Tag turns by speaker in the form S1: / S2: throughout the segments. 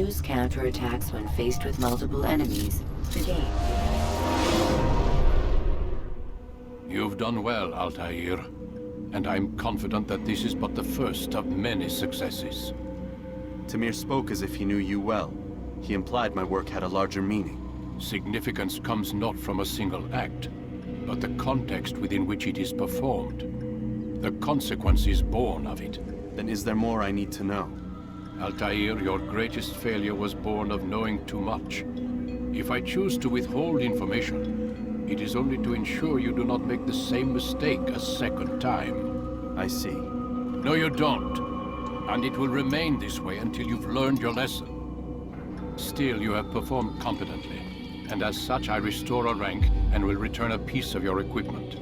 S1: Use counterattacks when faced with multiple enemies to gain.
S2: You've done well, Altaïr. And I'm confident that this is but the first of many successes.
S3: Tamir spoke as if he knew you well. He implied my work had a larger meaning.
S2: Significance comes not from a single act, but the context within which it is performed. The consequences born of it.
S3: Then is there more I need to know?
S2: Altaïr, your greatest failure was born of knowing too much. If I choose to withhold information, it is only to ensure you do not make the same mistake a second time.
S3: I see.
S2: No, you don't. And it will remain this way until you've learned your lesson. Still, you have performed competently, and as such I restore a rank and will return a piece of your equipment.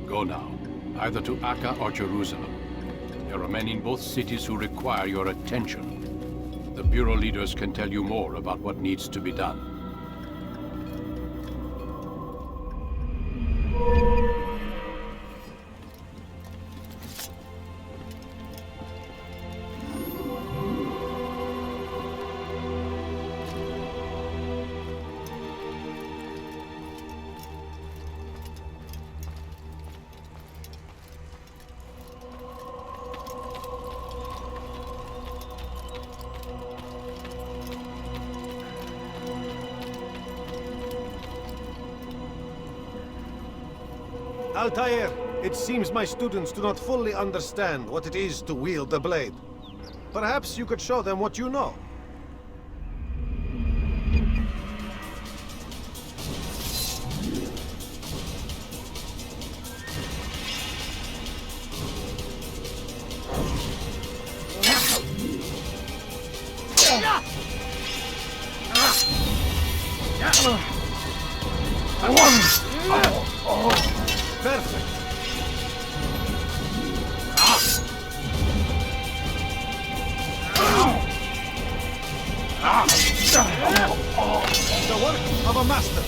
S2: Go now, either to Akka or Jerusalem. There are men in both cities who require your attention. The Bureau leaders can tell you more about what needs to be done.
S4: Altaïr, it seems my students do not fully understand what it is to wield the blade. Perhaps you could show them what you know. Perfect. The work of a master.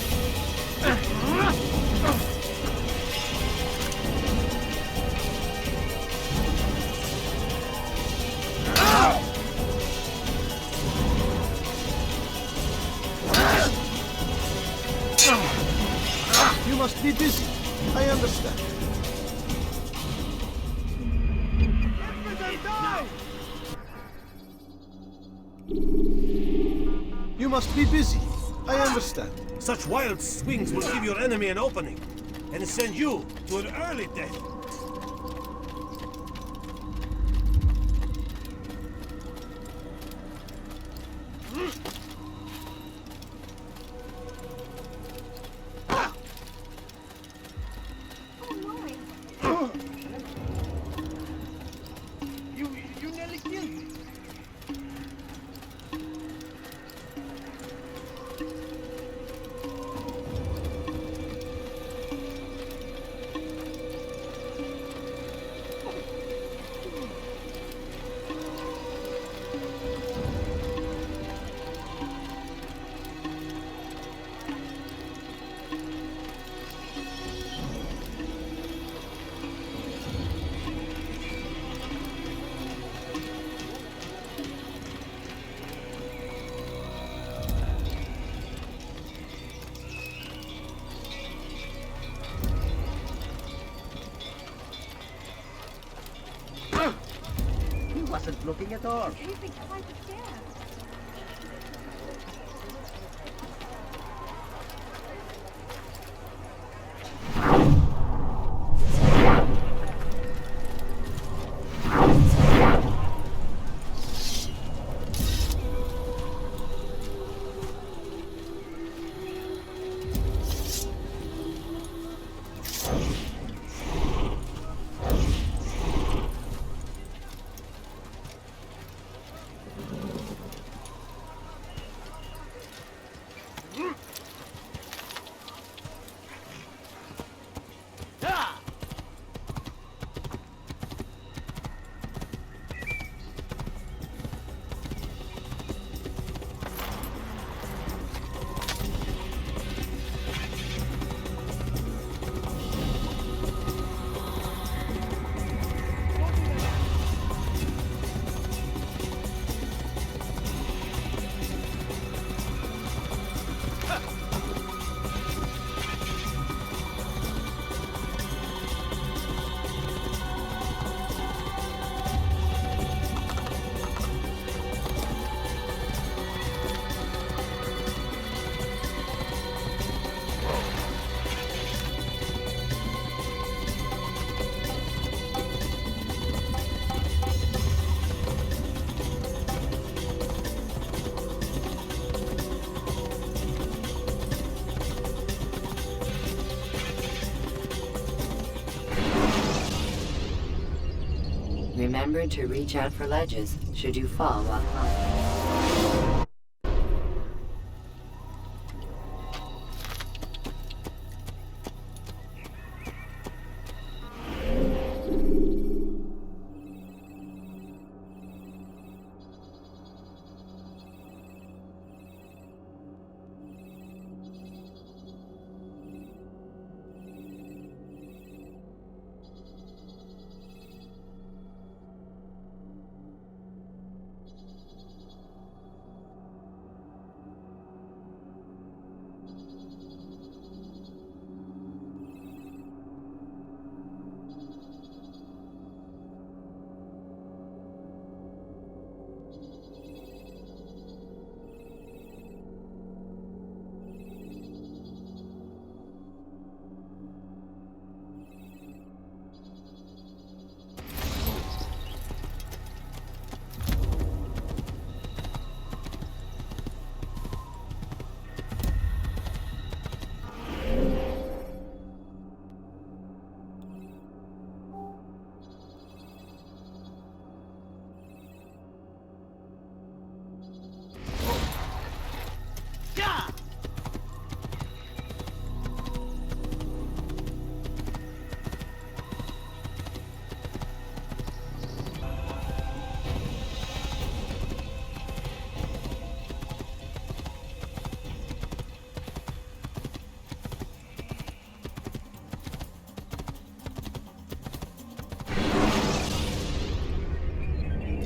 S4: You must be busy. I understand. You must be busy. I understand.
S5: Such wild swings will give your enemy an opening, and send you to an early death. You nearly killed me.
S6: Wasn't looking at all.
S7: Anything quite the scare.
S1: remembered to reach out for ledges should you fall while climbing.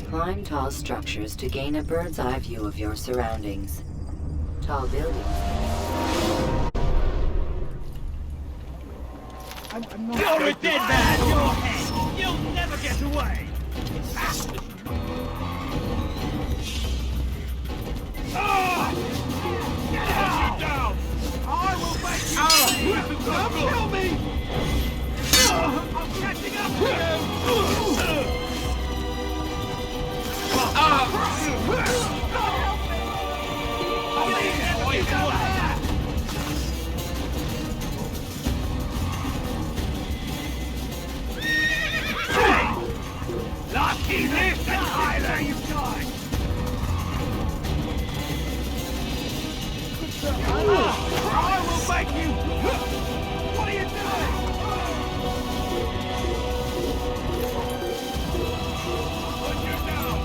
S1: Climb tall structures to gain a bird's eye view of your surroundings. Tall buildings.
S5: You're a dead man! Your head! You'll never get away! Get down! I will make you Don't kill me! I'm catching up to you! Lucky this and Tyler, you die! I will make you! What are you doing? Put you down!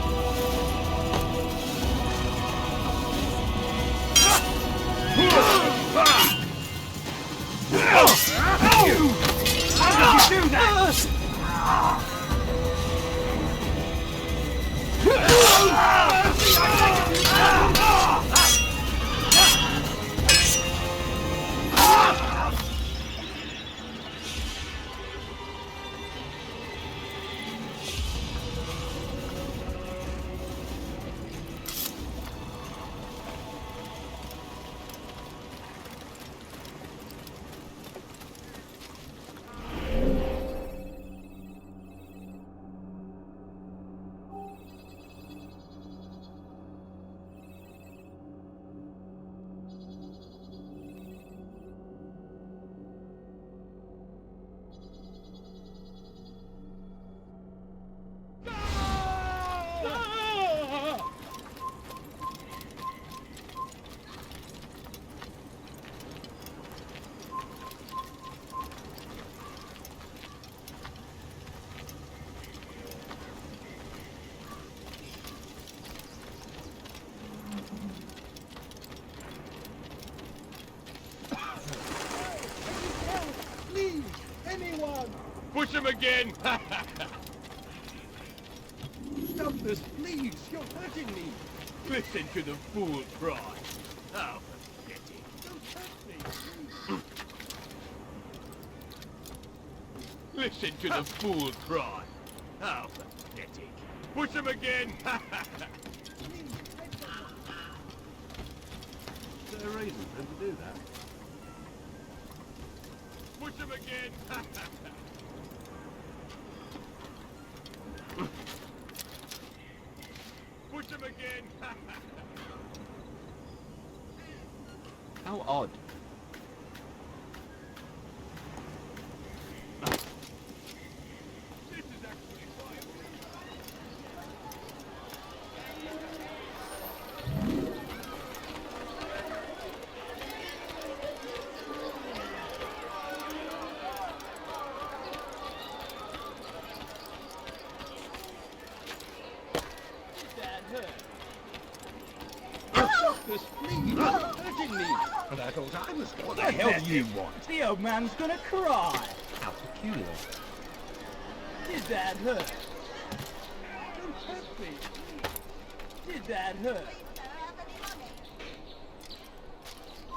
S5: How did you do that? Push him again! Stop this, please! You're hurting me! Listen to the fool cry! How pathetic! Don't touch me! Listen to the fool cry! How pathetic! Push him again! Is there a reason for him to do that? Push him again! Push him again!
S3: How odd.
S5: This is actually fine. And I thought I was...
S6: What the hell do you want?
S7: The old man's gonna cry.
S5: How peculiar.
S7: Did that hurt? Don't hurt me. Did that hurt?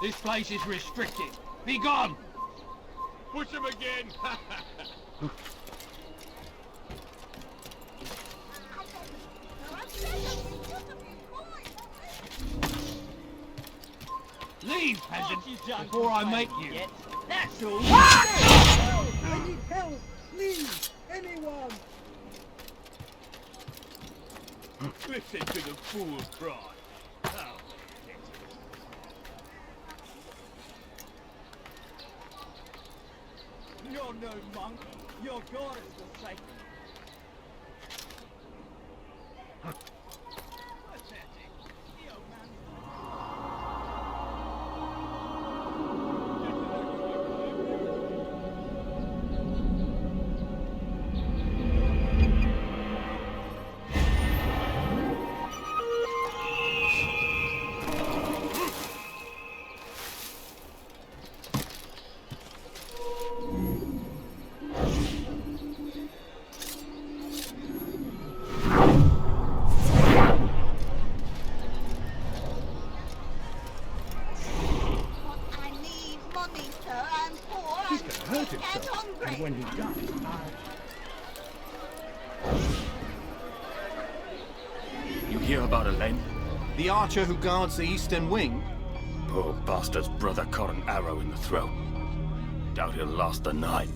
S5: This place is restricted. Be gone!
S2: Push him again!
S5: Leave, peasant, before I make you.
S7: That's all.
S6: I need help! Please! Anyone!
S5: Listen to the fool cry. Oh.
S7: You're no monk. Your God is the Satan. Pathetic. The old man's...
S8: I need money, sir. I'm poor.
S6: He's gonna hurt
S8: and
S6: himself.
S8: hungry.
S6: And when he does,
S9: You hear about Elaine?
S3: The archer who guards the eastern wing?
S9: Poor bastard's brother caught an arrow in the throat. Doubt he'll last the night.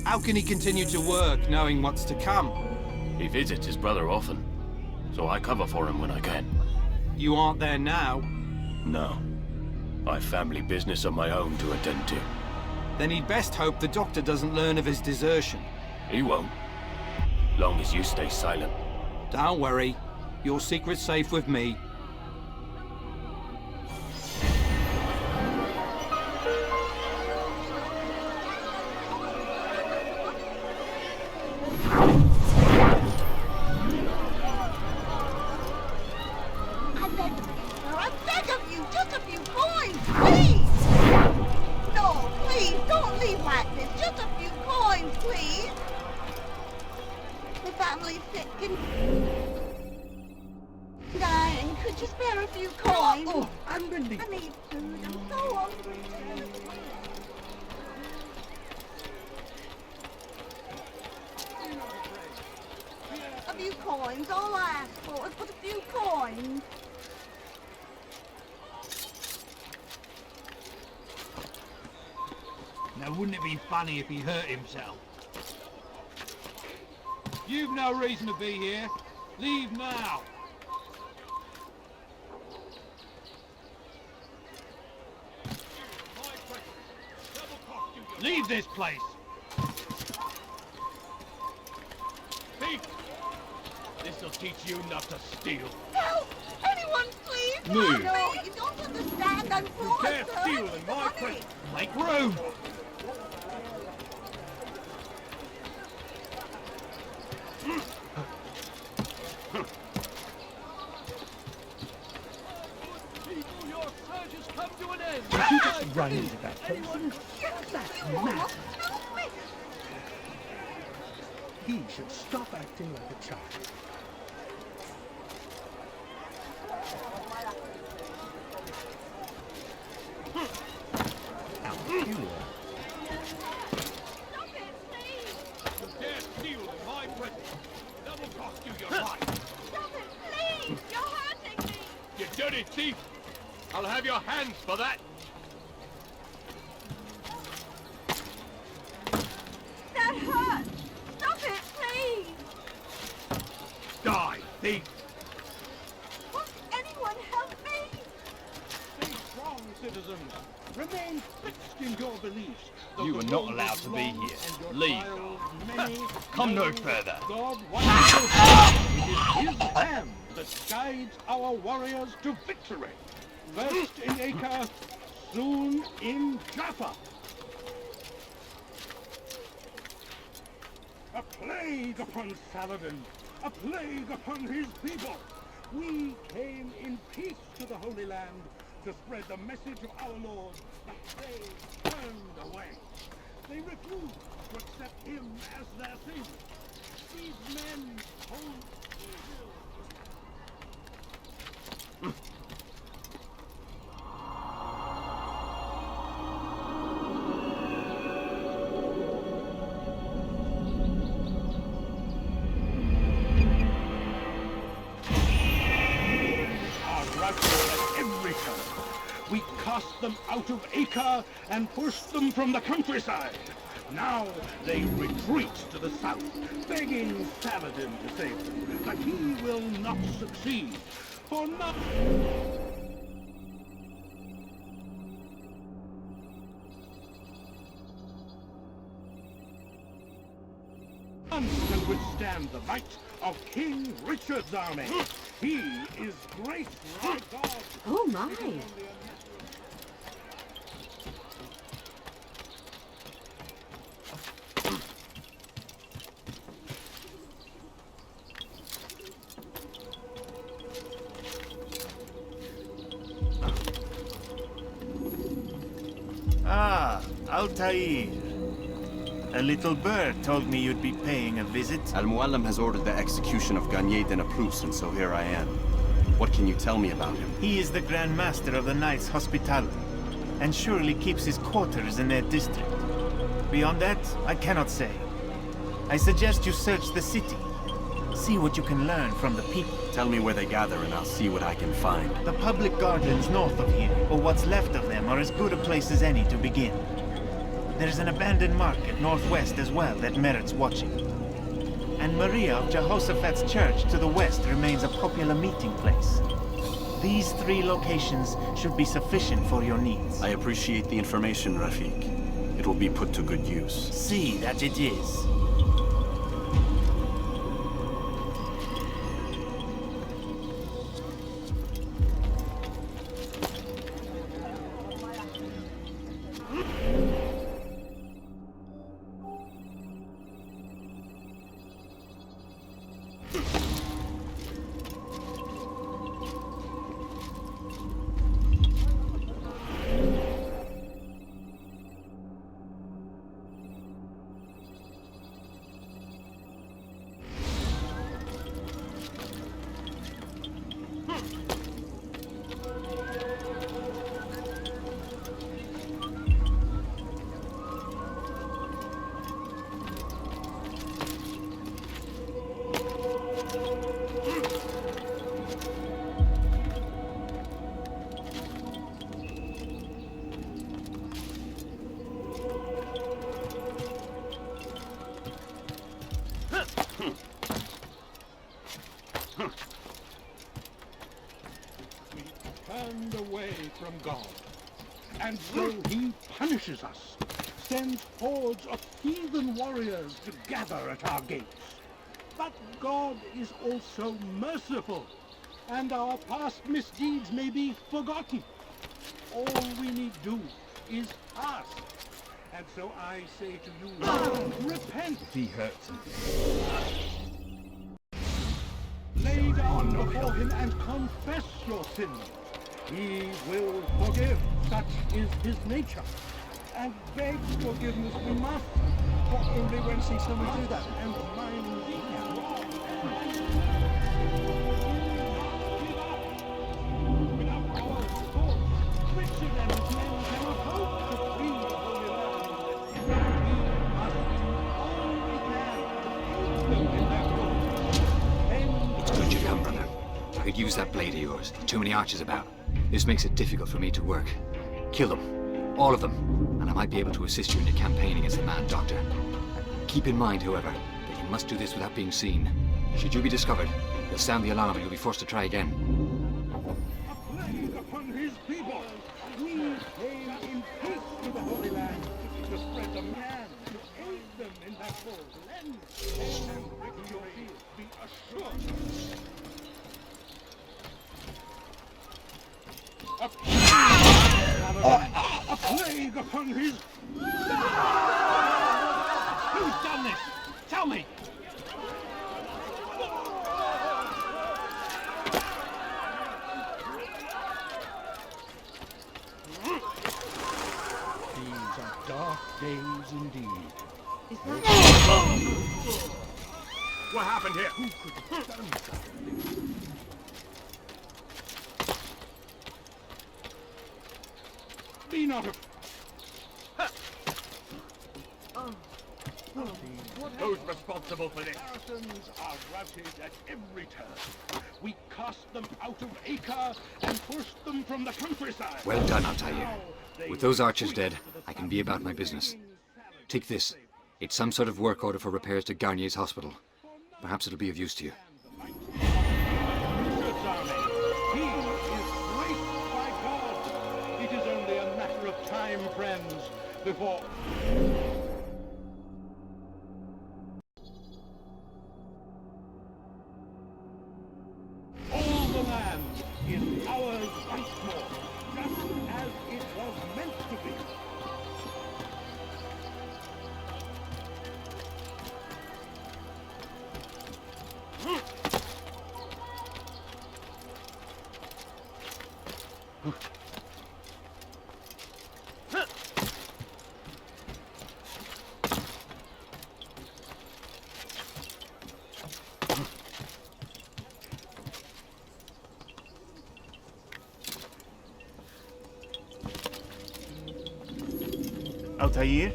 S3: How can he continue to work knowing what's to come?
S9: He visits his brother often, so I cover for him when I can.
S3: You aren't there now.
S9: No. I've family business of my own to attend to.
S3: Then he'd best hope the doctor doesn't learn of his desertion.
S9: He won't. Long as you stay silent.
S3: Don't worry. Your secret's safe with me.
S8: I beg of you, just a few coins, please! No, please, don't leave like this. Just a few coins, please! The family's sick and dying. Could you spare a few coins?
S6: oh, unbelievable.
S8: I need food. I'm so hungry. A few coins. All I ask for is but a few coins.
S5: Now, wouldn't it be funny if he hurt himself? You've no reason to be here. Leave now. Leave this place. Thief! This'll teach you not to steal.
S8: Help! Anyone, please!
S5: Move.
S8: No, you don't understand. I'm poor,
S5: You can't
S8: sir.
S5: steal
S8: I
S5: in
S8: need
S5: my
S8: money.
S5: place. Make room! People, your search has come to an end.
S6: If you just run into that person, that's
S8: You
S6: mad.
S8: almost killed me.
S6: He should stop acting like a child. How peculiar.
S8: Stop it, please.
S5: You dare steal in my presence. That will cost you your life.
S8: Stop it, please. You're hurting me.
S2: You dirty thief! I'll have your hands for that!
S8: That hurts. Stop it, please.
S2: Die, thief!
S8: Won't anyone help me?
S5: Stay strong, citizens. Remain fixed in your beliefs.
S6: You are not allowed to be here. Leave.
S5: Come
S6: no further.
S5: God it is his hand that guides our warriors to victory. First in Acre, soon in Jaffa. A plague upon Saladin, a plague upon his people. We came in peace to the Holy Land, to spread the message of our Lord, but they turned away. They refused to accept him as their savior. These men hold evil. We cast them out of Acre and pushed them from the countryside. Now they retreat to the south, begging Saladin to save them. But he will not succeed, for none can withstand the might of King Richard's army. He is great like God.
S10: Oh my!
S11: Ah, Altaïr. A little bird told me you'd be paying a visit.
S3: Mualim has ordered the execution of Garnier de Naplouse, and so here I am. What can you tell me about him?
S11: He is the Grand Master of the Knights Hospital, and surely keeps his quarters in their district. Beyond that, I cannot say. I suggest you search the city. See what you can learn from the people.
S3: Tell me where they gather and I'll see what I can find.
S11: The public gardens north of here, or what's left of them, are as good a place as any to begin. There's an abandoned market northwest as well that merits watching. And Maria of Jehoshaphat's church to the west remains a popular meeting place. These 3 locations should be sufficient for your needs.
S3: I appreciate the information, Rafik. It will be put to good use.
S11: See that it is.
S5: Turned away from God, and so he punishes us, sends hordes of heathen warriors to gather at our gates. But God is also merciful, and our past misdeeds may be forgotten. All we need do is ask. And so I say to you, repent.
S6: If he hurts him.
S5: Lay down before him and confess your sins. He will forgive, such is his nature. And beg forgiveness we must, for only when see someone do that and mind without our support, Richard and his men cannot hope to free the Holy Land. We must all we can to aid them in their cause.
S12: Don't you come, brother. I could use that blade of yours. Too many archers about. This makes it difficult for me to work. Kill them. All of them. And I might be able to assist you in your campaign against the Mad Doctor. Keep in mind, however, that you must do this without being seen. Should you be discovered, they'll sound the alarm and you'll be forced to try again.
S5: A plague upon his people! We came in peace to the Holy Land to spread the man, to aid them in that cause. Lend and break your shield, be assured. A plague upon his... Who's done this? Tell me! are dark days indeed.
S9: What happened here?
S5: Who could have done something? Be not a...
S9: Who's responsible for this?
S5: Saracens are routed at every turn. We cast them out of Acre and pushed them from the countryside.
S12: Well done, Altaïr. With those archers dead, I can be about my business. Take this. It's some sort of work order for repairs to Garnier's hospital. Perhaps it'll be of use to you.
S5: He is graced by God. It is only a matter of time, friends, before... all the land is ours once more, just as it was meant to be.
S11: Altaïr?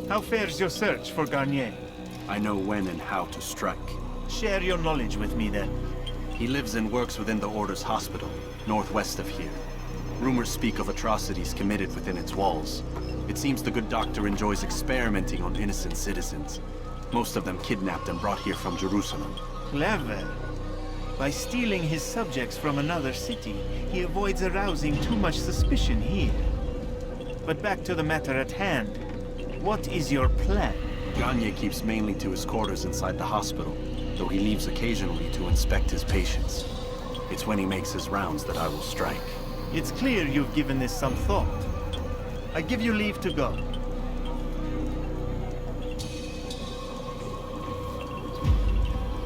S11: How fares your search for Garnier?
S3: I know when and how to strike.
S11: Share your knowledge with me then.
S3: He lives and works within the Order's hospital, northwest of here. Rumors speak of atrocities committed within its walls. It seems the good doctor enjoys experimenting on innocent citizens. Most of them kidnapped and brought here from Jerusalem.
S11: Clever. By stealing his subjects from another city, he avoids arousing too much suspicion here. But back to the matter at hand. What is your plan?
S3: Garnier keeps mainly to his quarters inside the hospital, though he leaves occasionally to inspect his patients. It's when he makes his rounds that I will strike.
S11: It's clear you've given this some thought. I give you leave to go.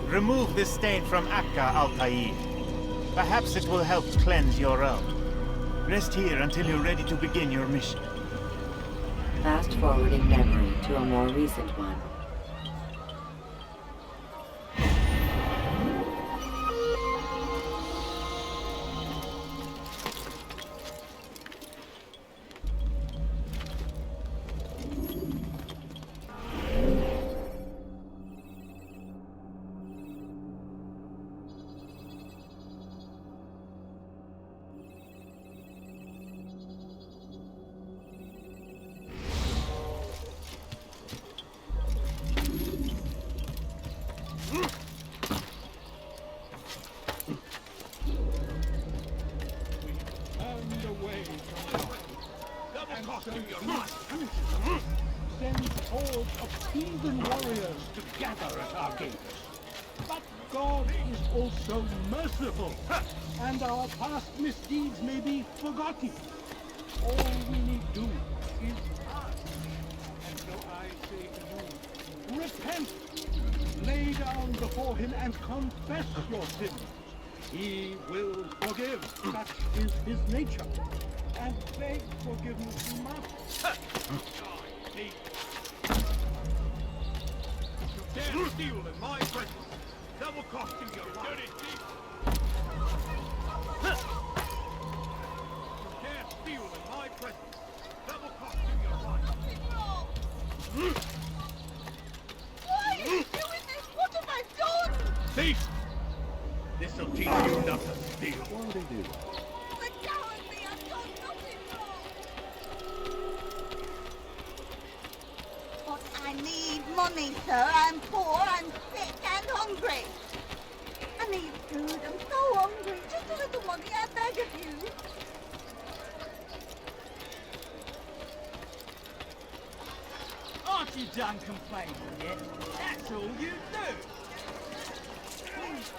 S11: Remove this stain from Akka, Altaïr. Perhaps it will help cleanse your realm. Rest here until you're ready to begin your mission.
S1: Fast-forwarding memory to a more recent one.
S5: Sends hordes of heathen warriors to gather at our gates. But God is also merciful, and our past misdeeds may be forgotten. All we need do is ask. And so I say to you, repent, lay down before him and confess your sins. He will forgive, such is his nature, and beg forgiveness you must.
S9: You dare steal in my presence. That will cost you your life. You dare steal in my presence. That will cost you your life.
S8: Why are you doing this? What have I done?
S9: Thief! This'll teach you not to steal.
S5: What do they do?
S8: The cowardly, I've done nothing wrong. But I need money, sir. I'm poor, I'm sick and hungry. I need food. I'm so hungry. Just a little money, I beg of you.
S7: Aren't you done complaining yet? That's all you do.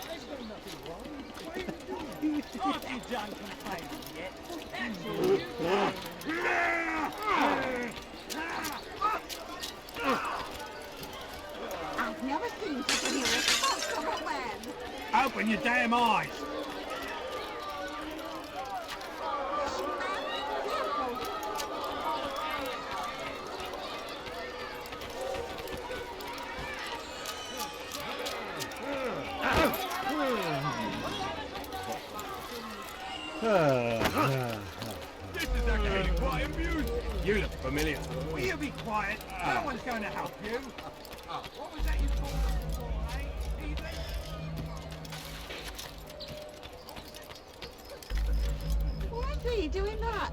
S5: There's nothing wrong. Why are you doing this?
S7: Aren't you done complaining yet? That's all you do.
S8: I've never seen such an irresponsible man.
S9: Open your damn eyes!
S8: This man is careful.
S6: familiar.
S7: Will you be quiet? No one's going to help you. What was that you called us before, eh? Heathen?
S8: Why are you doing that?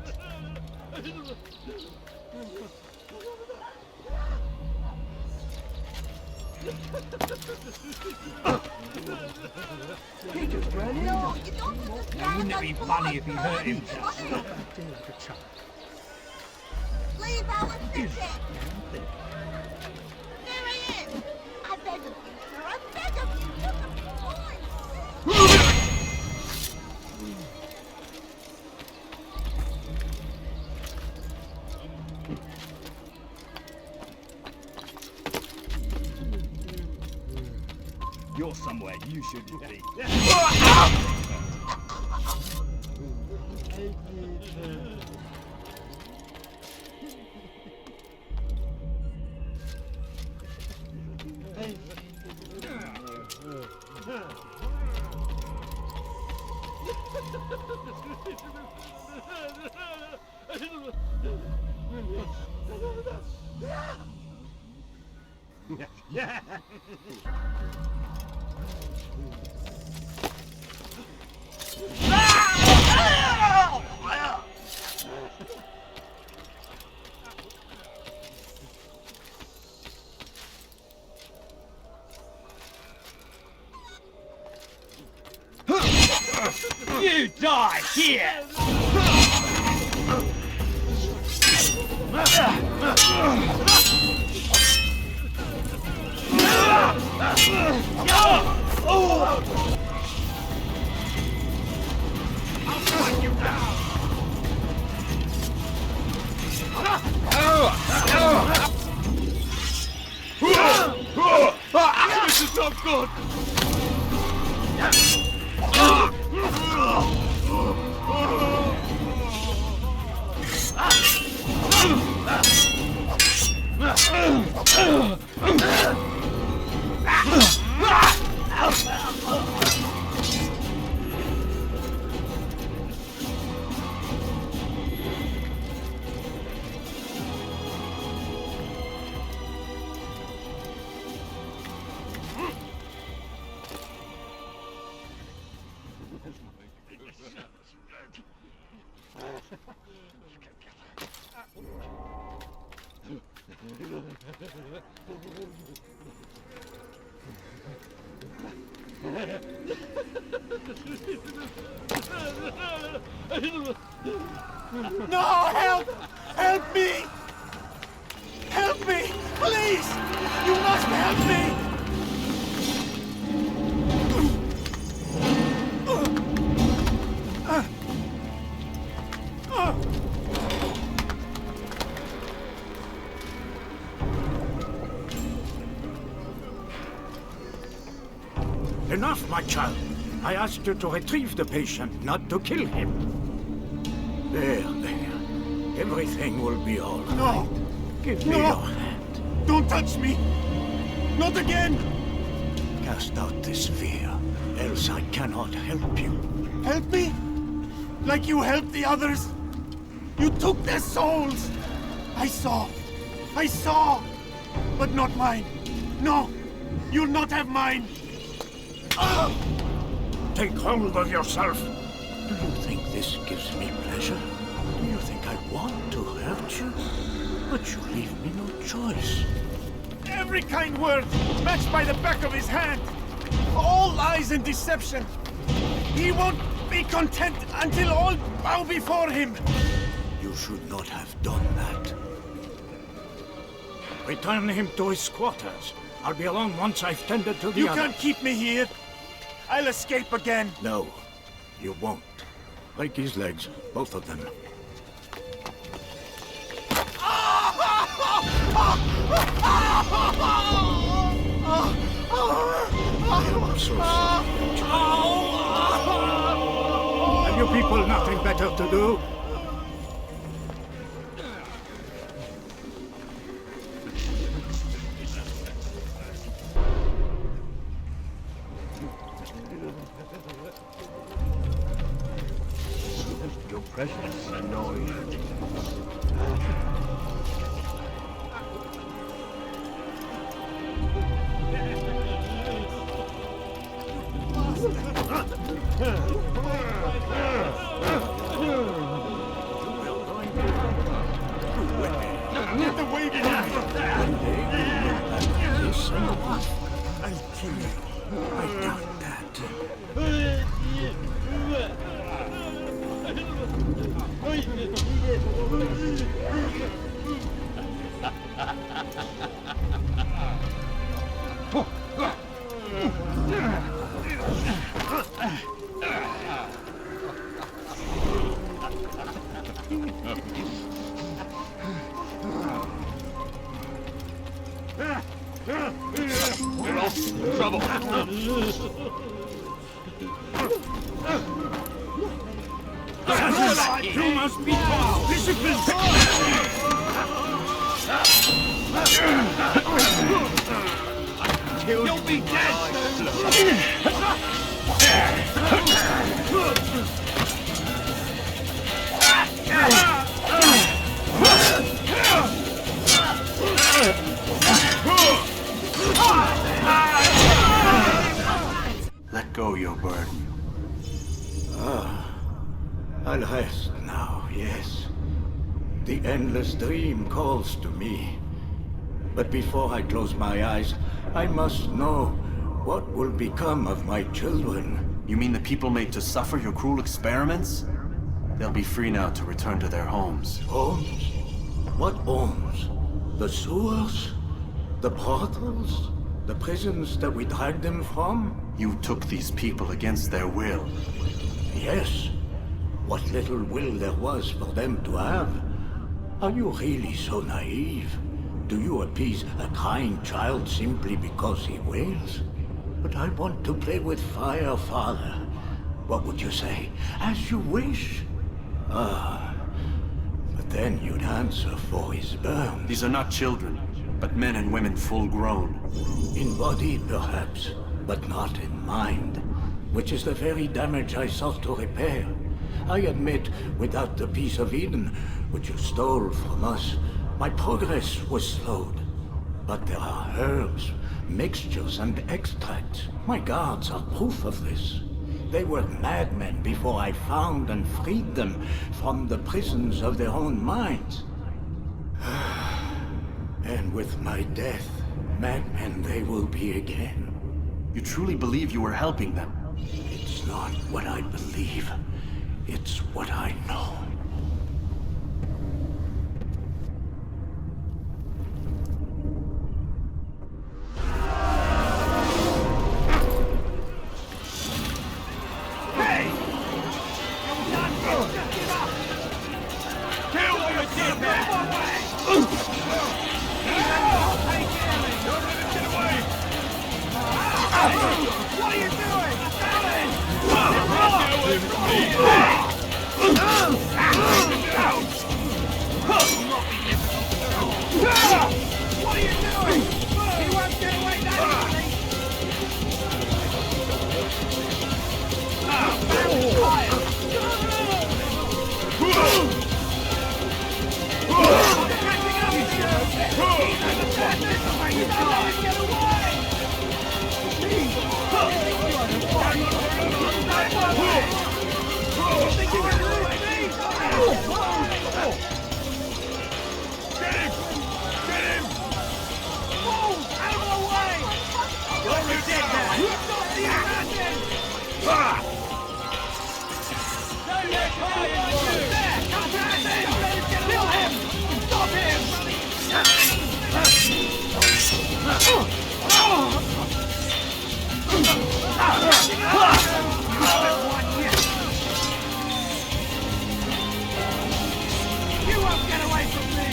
S6: He just ran in.
S8: No, you don't understand.
S6: Wouldn't it be funny if he hurt himself?
S8: Leave our city! There he is! I beg of you, sir, I beg of you, just a few points!
S6: You're somewhere you shouldn't be.
S5: Yeah.
S7: You die here!
S5: I'll strike you down! This is not good!
S11: No, help! Help me! Help me! Please! You must help me!
S10: Enough, my child. I asked you to retrieve the patient, not to kill him. There. Everything will be all right.
S11: No!
S10: Give me your hand.
S11: Don't touch me! Not again!
S10: Cast out this fear, else I cannot help you.
S11: Help me? Like you helped the others? You took their souls! I saw! But not mine! No! You'll not have mine!
S10: Take hold of yourself. Do you think this gives me pleasure? Do you think I want to hurt you? But you leave me no choice.
S11: Every kind word matched by the back of his hand. All lies and deception. He won't be content until all bow before him.
S10: You should not have done that. Return him to his quarters. I'll be along once I've tended to the
S11: You
S10: others.
S11: can't keep me here. I'll escape again.
S10: No, you won't. Break his legs, both of them. I'm so sorry. Have you people nothing better to do?
S5: Your presence annoys me.
S6: Get the wagon out!
S10: I'll kill you. I doubt that.
S6: We're all in trouble.
S10: You must be disciplined.
S6: You'll be dead
S3: Let go your burden.
S10: I'll rest now, yes. The endless dream calls to me. But before I close my eyes, I must know what will become of my children.
S3: You mean the people made to suffer your cruel experiments? They'll be free now to return to their homes.
S10: Homes? What homes? The sewers? The brothels? The prisons that we dragged them from?
S3: You took these people against their will.
S10: Yes. What little will there was for them to have. Are you really so naive? Do you appease a crying child simply because he wails? But I want to play with fire, Father. What would you say? As you wish. But then you'd answer for his burn.
S3: These are not children, but men and women full grown.
S10: In body, perhaps, but not in mind. Which is the very damage I sought to repair. I admit, without the piece of Eden, which you stole from us, my progress was slowed. But there are herbs, mixtures, and extracts. My guards are proof of this. They were madmen before I found and freed them from the prisons of their own minds. And with my death, madmen they will be again.
S3: You truly believe you were helping them?
S10: It's not what I believe. It's what I know.
S6: Hey! Kill what you did, man! Get away! What are you doing? Get away from me! What are you doing? He won't get away now! You won't get away from me!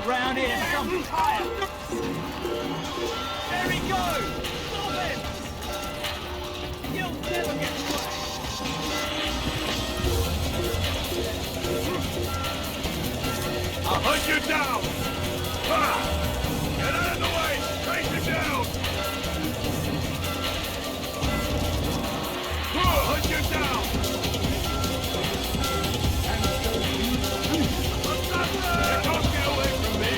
S7: round here some tire. There he goes! Stop him! You'll never get away!
S6: I'll hunt you down! Ha! Get out of the way! Take you down! Hunt you down! Don't get away from me!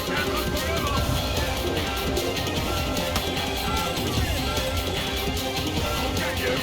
S6: Can't run forever! I'll get you!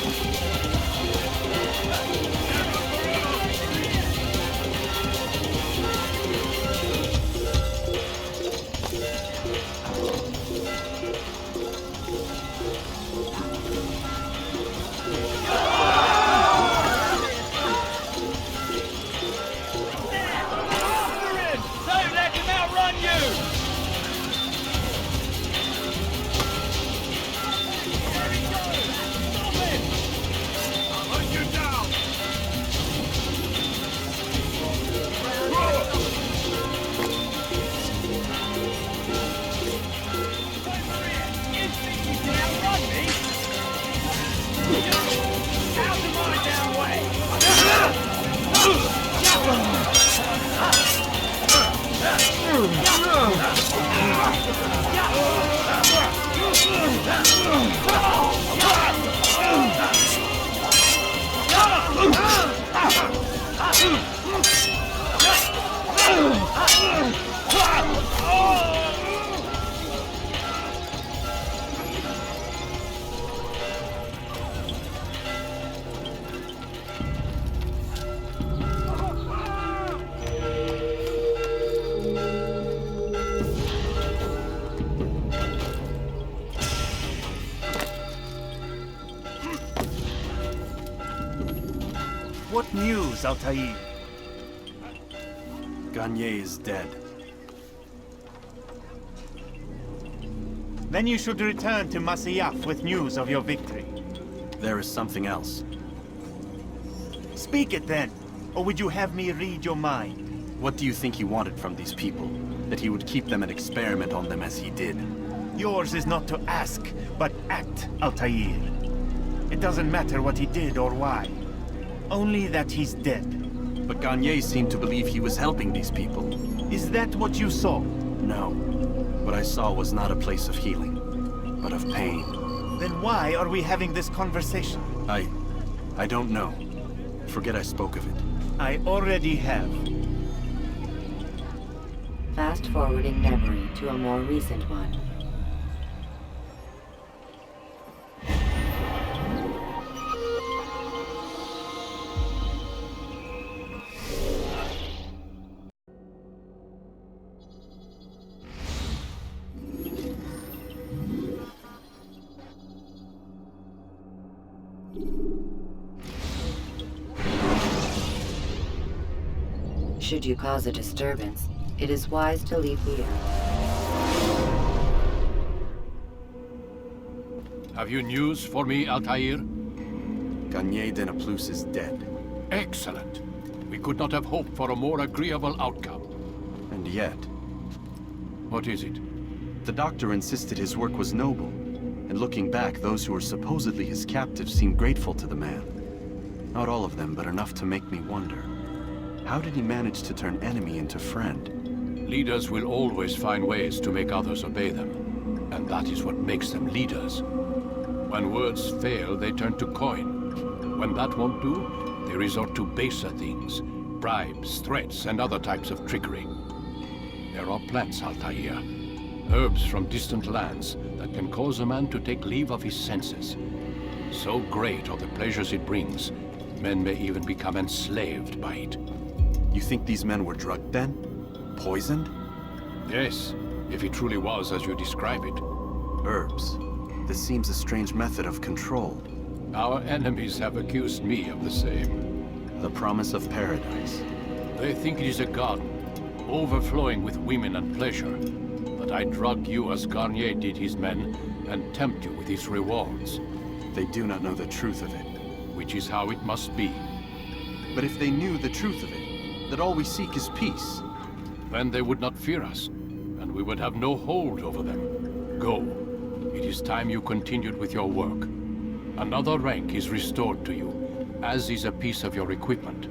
S11: What news, Altaïr?
S3: Garnier is dead.
S11: Then you should return to Masyaf with news of your victory.
S3: There is something else.
S11: Speak it then, or would you have me read your mind?
S3: What do you think he wanted from these people? That he would keep them and experiment on them as he did?
S11: Yours is not to ask, but act, Altaïr. It doesn't matter what he did or why. Only that he's dead.
S3: But Garnier seemed to believe he was helping these people.
S11: Is that what you saw?
S3: No. What I saw was not a place of healing, but of pain.
S11: Then why are we having this conversation?
S3: I don't know. Forget I spoke of it.
S11: I already have.
S1: Fast-forwarding memory to a more recent one. Should you cause a disturbance, it is wise to leave the area.
S2: Have you news for me, Altaïr?
S3: Garnier de Naplouse is dead.
S2: Excellent. We could not have hoped for a more agreeable outcome.
S3: And yet...
S2: What is it?
S3: The doctor insisted his work was noble. And looking back, those who were supposedly his captives seemed grateful to the man. Not all of them, but enough to make me wonder. How did he manage to turn enemy into friend?
S2: Leaders will always find ways to make others obey them. And that is what makes them leaders. When words fail, they turn to coin. When that won't do, they resort to baser things. Bribes, threats, and other types of trickery. There are plants, Altaïr. Herbs from distant lands that can cause a man to take leave of his senses. So great are the pleasures it brings, men may even become enslaved by it.
S3: You think these men were drugged then? Poisoned?
S2: Yes, if it truly was as you describe it.
S3: Herbs. This seems a strange method of control.
S2: Our enemies have accused me of the same.
S3: The promise of paradise.
S2: They think it is a garden, overflowing with women and pleasure. But I drug you as Garnier did his men, and tempt you with his rewards.
S3: They do not know the truth of it.
S2: Which is how it must be.
S3: But if they knew the truth of it, that all we seek is peace,
S2: then they would not fear us, and we would have no hold over them. Go. It is time you continued with your work. Another rank is restored to you, as is a piece of your equipment.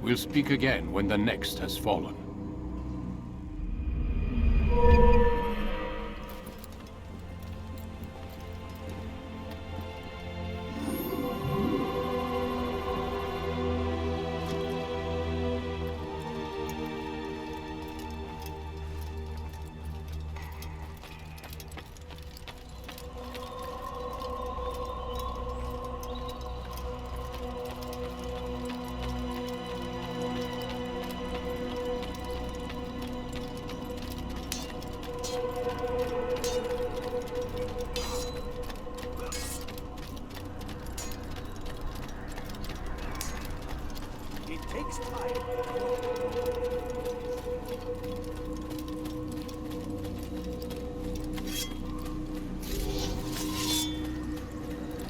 S2: We'll speak again when the next has fallen.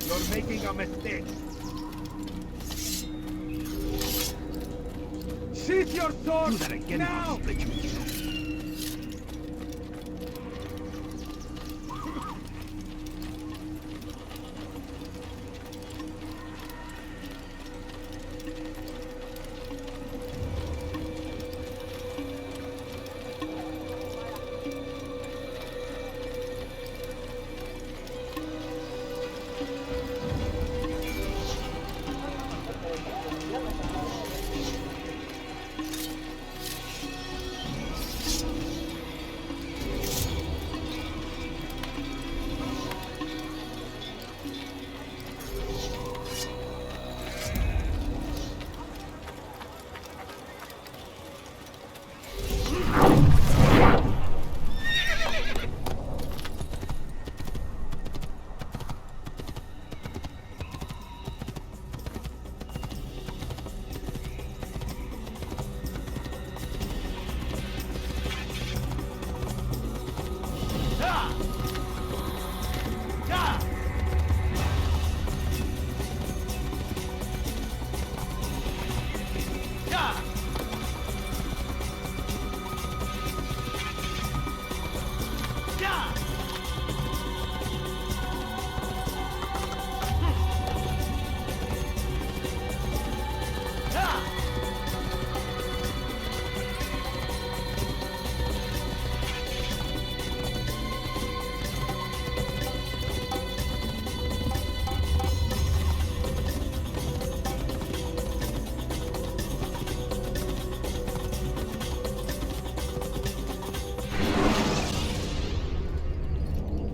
S5: You're making a mistake. Sheath your sword!
S11: Do that again,
S5: now!
S11: I'll split you in two.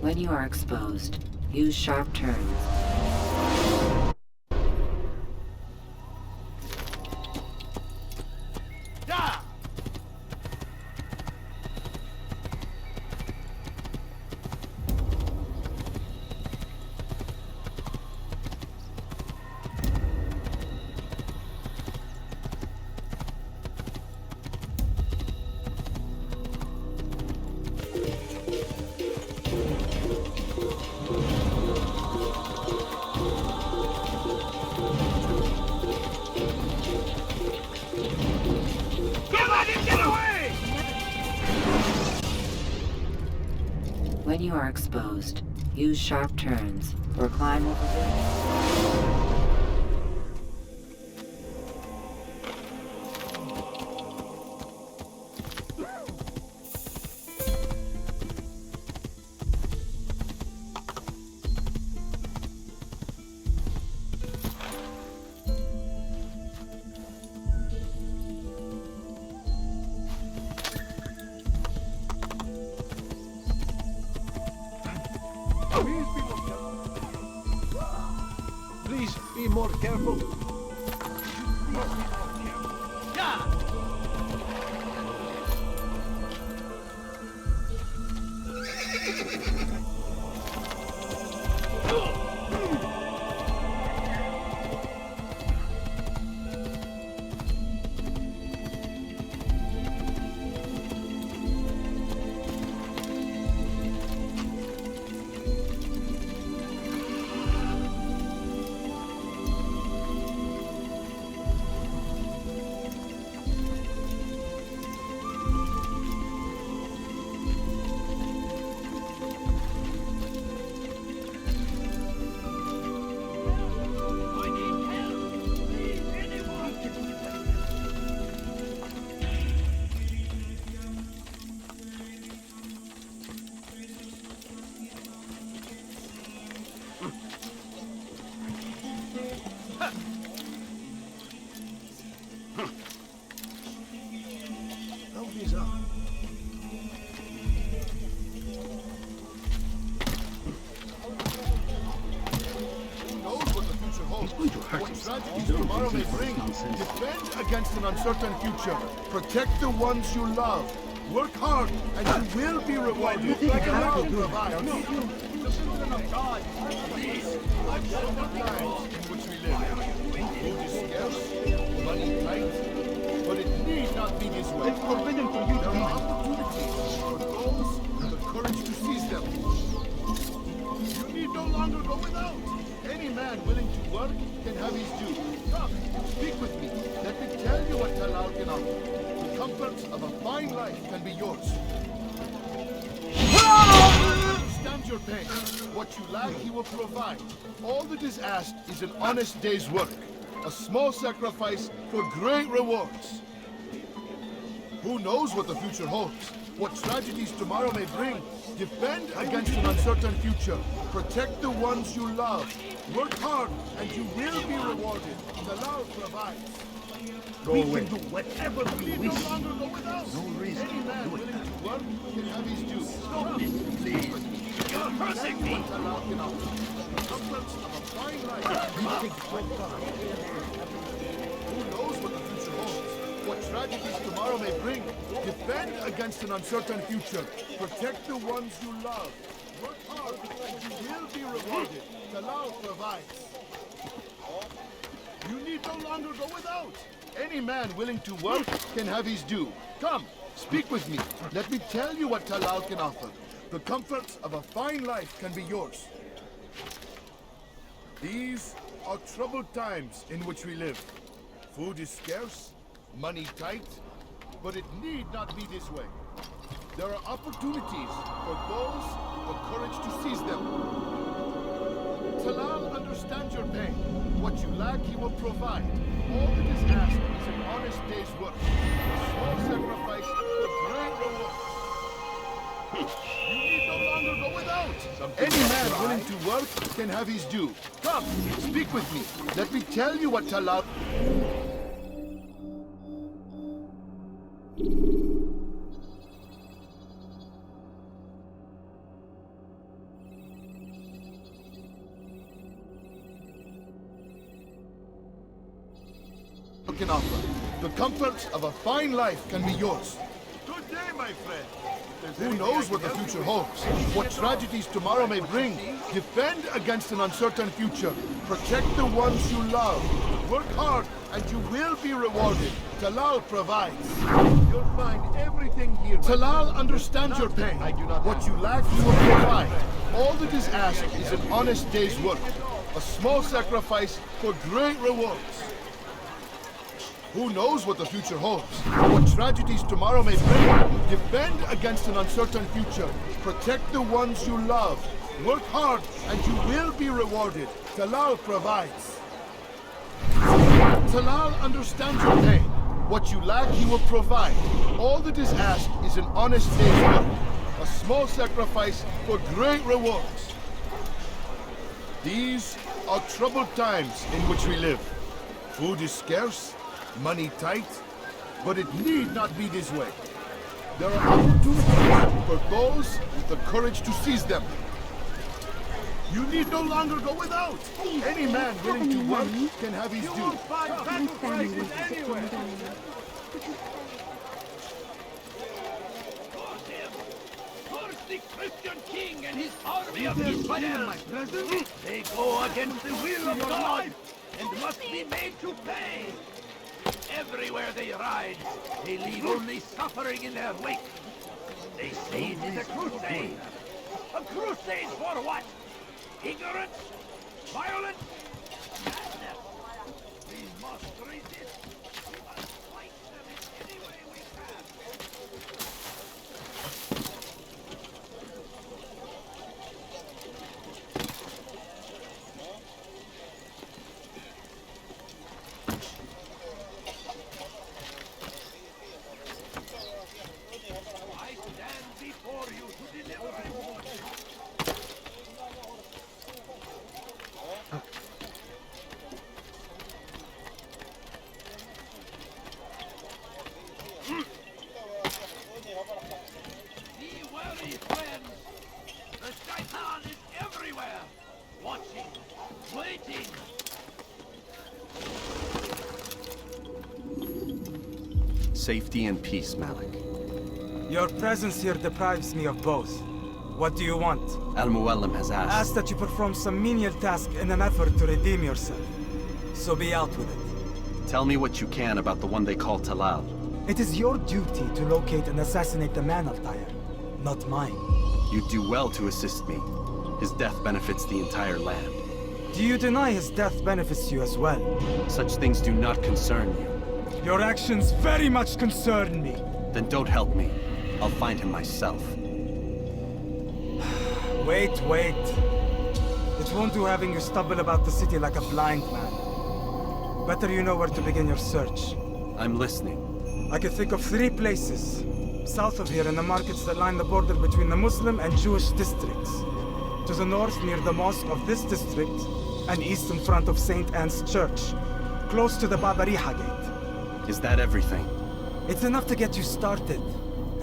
S1: When you are exposed, use sharp turns. When you are exposed, use sharp turns or climb over the...
S4: Please be more careful. Help these up.
S6: What tragedies tomorrow may bring. Defend against an uncertain future. Protect the ones you love. Work hard, and you will be rewarded. Like a round provide. Times in which we live. Food is scarce, money tight, but it need not be this way. It's forbidden for you to be. There are opportunities for those with the courage to seize them. You need no longer go without. Any man willing to work can have his due. Come, speak with me. Let me tell you what Talal can offer. The comforts of a fine life can be yours. Understand your pain. What you lack, he will provide. All that is asked is an honest day's work. A small sacrifice for great rewards. Who knows what the future holds? What tragedies tomorrow may bring. Defend against an uncertain future. Protect the ones you love. Work hard, and you will be rewarded. Talal provides.
S11: We can do whatever we wish.
S6: No longer go without.
S11: No reason
S6: Any man
S11: to do
S6: willing
S11: it.
S6: to work can have his due.
S11: Stop it, please. You're hurting me.
S6: Talal can offer. The comforts of a fine life. Who knows what the future holds? What tragedies tomorrow may bring. Defend against an uncertain future. Protect the ones you love. Work hard, and you will be rewarded. Talal provides. You need no longer go without. Any man willing to work can have his due. Come, speak with me. Let me tell you what Talal can offer. The comforts of a fine life can be yours. These are troubled times in which we live. Food is scarce, money tight, but it need not be this way. There are opportunities for those with the courage to seize them. Talal understands your pain. What you lack, he will provide. All that is asked is an honest day's work. A small sacrifice for great reward. You need no longer go without. Any man willing to work can have his due. Come, speak with me. Let me tell you what Talal... can offer. The comforts of a fine life can be yours. Good day, my friend.
S3: Who knows what the future holds? What tragedies tomorrow may bring? Defend against an uncertain future. Protect the ones you love. Work hard, and you will be rewarded. Talal provides.
S6: You'll find everything here.
S3: Talal understands your pain. What you lack, he will provide. All that is asked is an honest day's work. A small sacrifice for great rewards. Who knows what the future holds? What tragedies tomorrow may bring? Defend against an uncertain future. Protect the ones you love. Work hard, and you will be rewarded. Talal provides. Talal understands your pain. What you lack, he will provide. All that is asked is an honest day's work. A small sacrifice for great rewards. These are troubled times in which we live. Food is scarce, money tight, but it need not be this way. There are opportunities for those with the courage to seize them. You need no longer go without. Any man willing to work can have his due.
S6: The Christian king and his army of Israel. They go against the will of God and must be made to pay. Everywhere they ride, they leave only suffering in their wake. They say it is a crusade. A crusade for what? Ignorance? Violence? Madness? We must resist. We must fight them in any way we can. I stand before you to deliver.
S3: Safety and peace, Malik.
S13: Your presence here deprives me of both. What do you want?
S3: Al-Mualim has asked...
S13: Asked that you perform some menial task in an effort to redeem yourself. So be out with it.
S3: Tell me what you can about the one they call Talal.
S13: It is your duty to locate and assassinate the man, Altaïr, not mine.
S3: You do well to assist me. His death benefits the entire land.
S13: Do you deny his death benefits you as well?
S3: Such things do not concern you.
S13: Your actions very much concern me.
S3: Then don't help me. I'll find him myself.
S13: Wait. It won't do having you stumble about the city like a blind man. Better you know where to begin your search.
S3: I'm listening.
S13: I could think of 3 places. South of here in the markets that line the border between the Muslim and Jewish districts. To the north near the mosque of this district, and east in front of St. Anne's Church, close to the Babariha Gate.
S3: Is that everything?
S13: It's enough to get you started,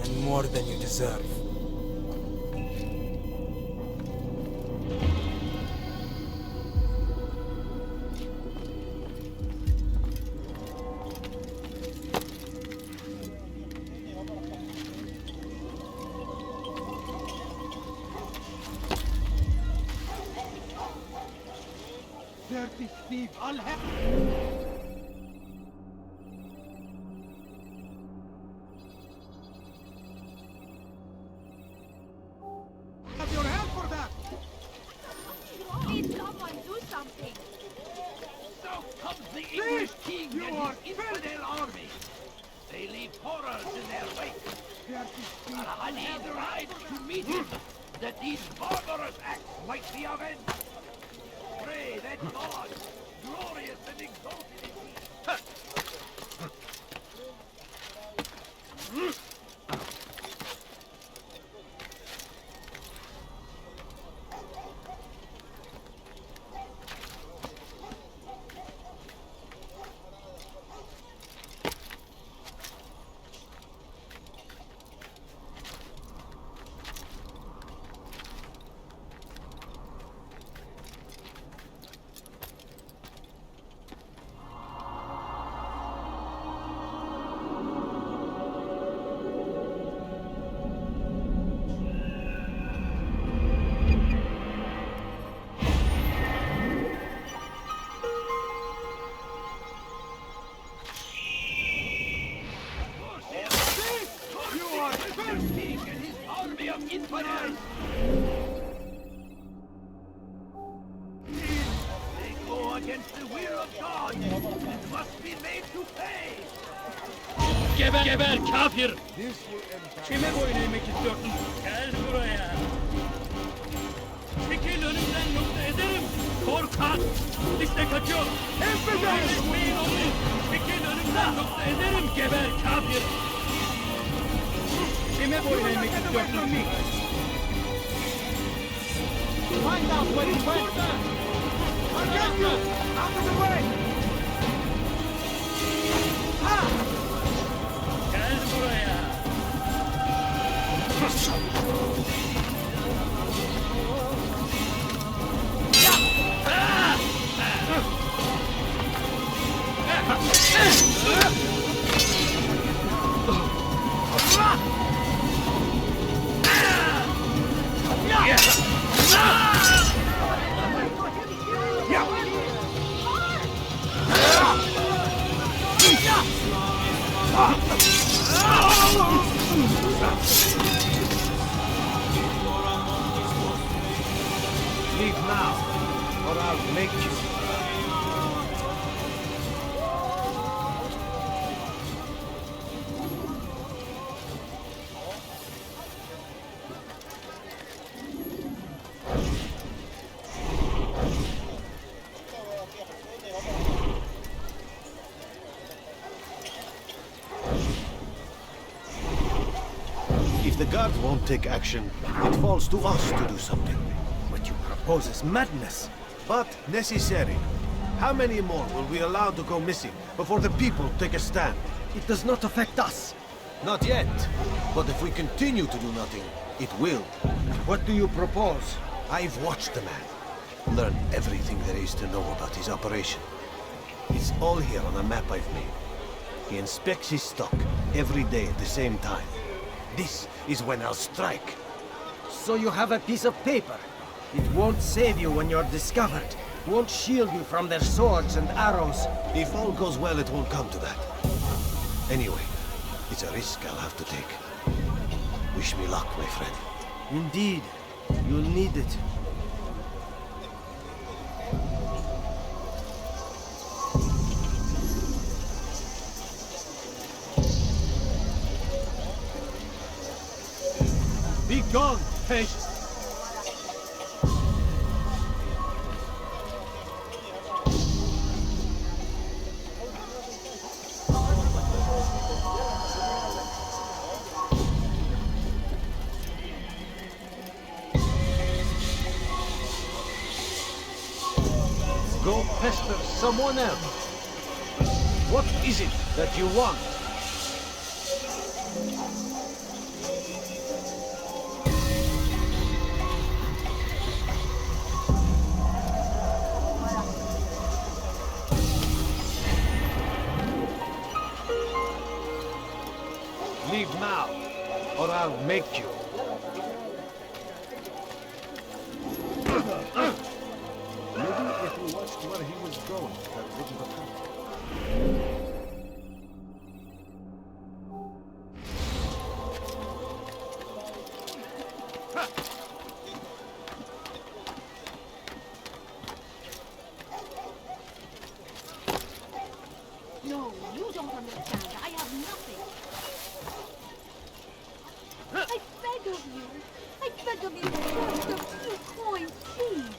S13: and more than you deserve.
S5: Dirty thief, I'll have... Have your hand for that!
S8: Please, someone do something!
S6: So comes the English king and his infidel army. They leave horrors in their wake. Al-Hadi rides to meet him, that these barbarous acts might be avenged. Pray that God, glorious and exalted in thee.
S7: Geber kafir! Kime boyun eğmek istiyorsun? Gel buraya! Çekil önümden yoksa ederim! Korkak! İşte kaçıyor! Etmeyin onu! Çekil önümden yoksa ederim! Geber kafir! Kime boyun eğmek istiyorsun?
S5: Find out where he went! I'll get you! Out of the way!
S7: Gel buraya!
S4: Leave now, or I'll make you. If the guard won't take action, it falls to us to do something. What you propose is madness, but necessary. How many more will we allow to go missing before the people take a stand? It does not affect us. Not yet. But if we continue to do nothing, it will. What do you propose? I've watched the man. Learned everything there is to know about his operation. It's all here on a map I've made. He inspects his stock, every day at the same time. This is when I'll strike.
S14: So you have a piece of paper. It won't save you when you're discovered. Won't shield you from their swords and arrows.
S4: If all goes well, it won't come to that. Anyway, it's a risk I'll have to take. Wish me luck, my friend.
S14: Indeed. You'll need it.
S6: Be gone, patient. Go pester someone else. What is it that you want? Leave now, or I'll make you.
S4: Maybe if we watched where he was going, that wouldn't have happened.
S8: No, you don't understand. I have nothing. I beg of you. I beg of you, just a few coins, please.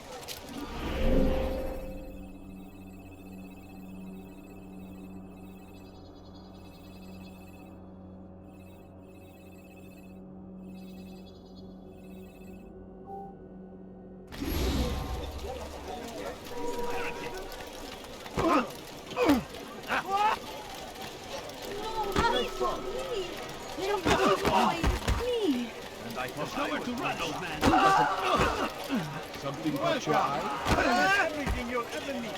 S6: Something caught your eye? Everything you'll ever need.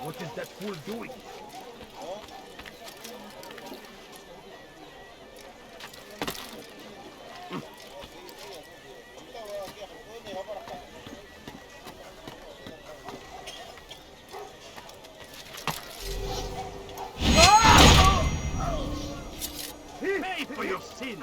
S6: What is that fool doing? Pay for your sin!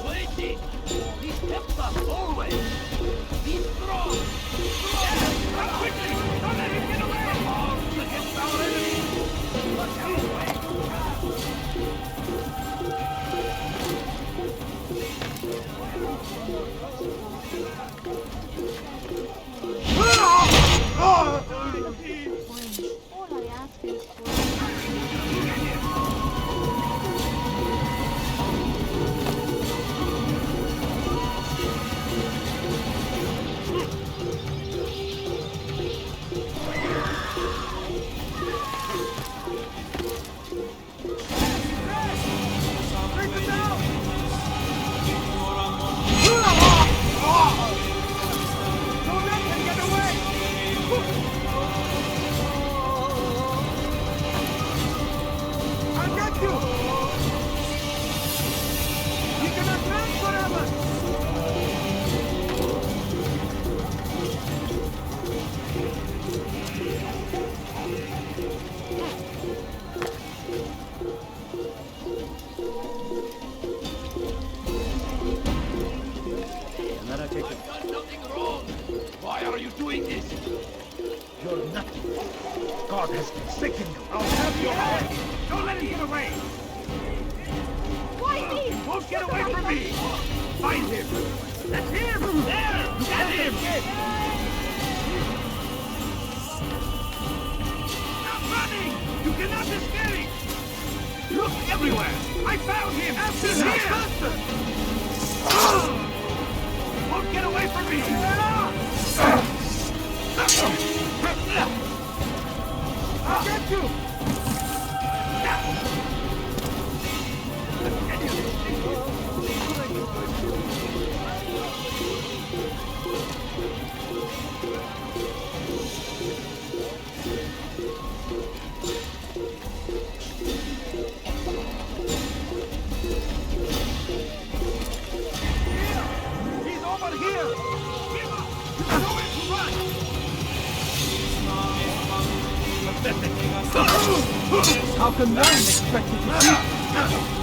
S7: Waiting! He steps up always! Be strong! Quickly! Don't let him get away! Arms against our enemies! Look out!
S8: All I ask is for...
S6: Why are you doing this? You're nothing. God has forsaken you. I'll have your head. Don't let him get away.
S8: Why me?
S6: He won't get away from me. Find him. That's him. There. Get him. Stop running. You cannot escape. Look everywhere. I found him. He's here. Won't get away from me.
S13: Get you!
S6: How can one expect you to beat?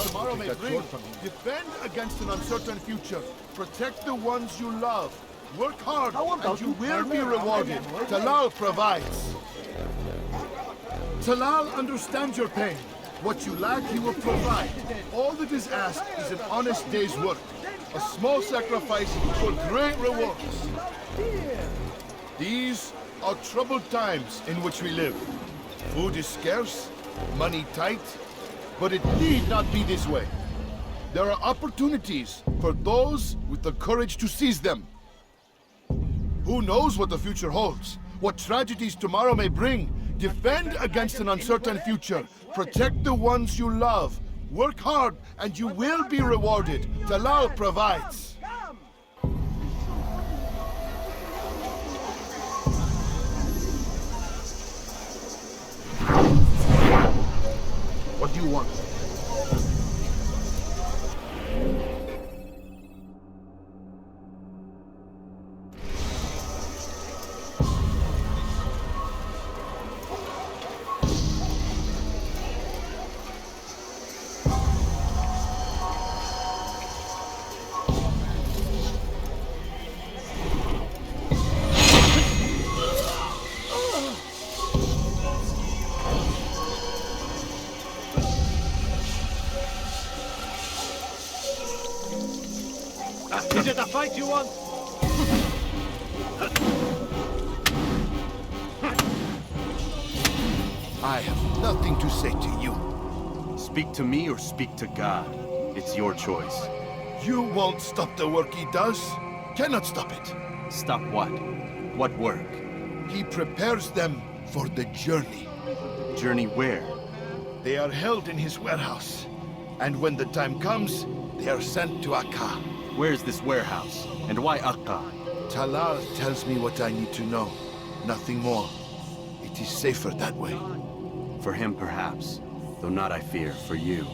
S5: Tomorrow may bring. Defend against an uncertain future. Protect the ones you love. Work hard, and you will be rewarded. Talal provides. Talal understands your pain. What you lack, he will provide. All that is asked is an honest day's work. A small sacrifice for great rewards. These are troubled times in which we live. Food is scarce, money tight, but it need not be this way. There are opportunities for those with the courage to seize them. Who knows what the future holds? What tragedies tomorrow may bring? Defend against an uncertain future. Protect the ones you love. Work hard, and you will be rewarded. Talal provides. What do you want?
S6: Is it a fight you want?
S5: I have nothing to say to you.
S3: Speak to me or speak to God. It's your choice.
S5: You won't stop the work he does. Cannot stop it.
S3: Stop what? What work?
S5: He prepares them for the journey.
S3: Journey where?
S5: They are held in his warehouse. And when the time comes, they are sent to Akka.
S3: Where's this warehouse? And why Akka?
S5: Talal tells me what I need to know. Nothing more. It is safer that way.
S3: For him, perhaps. Though not, I fear, for you.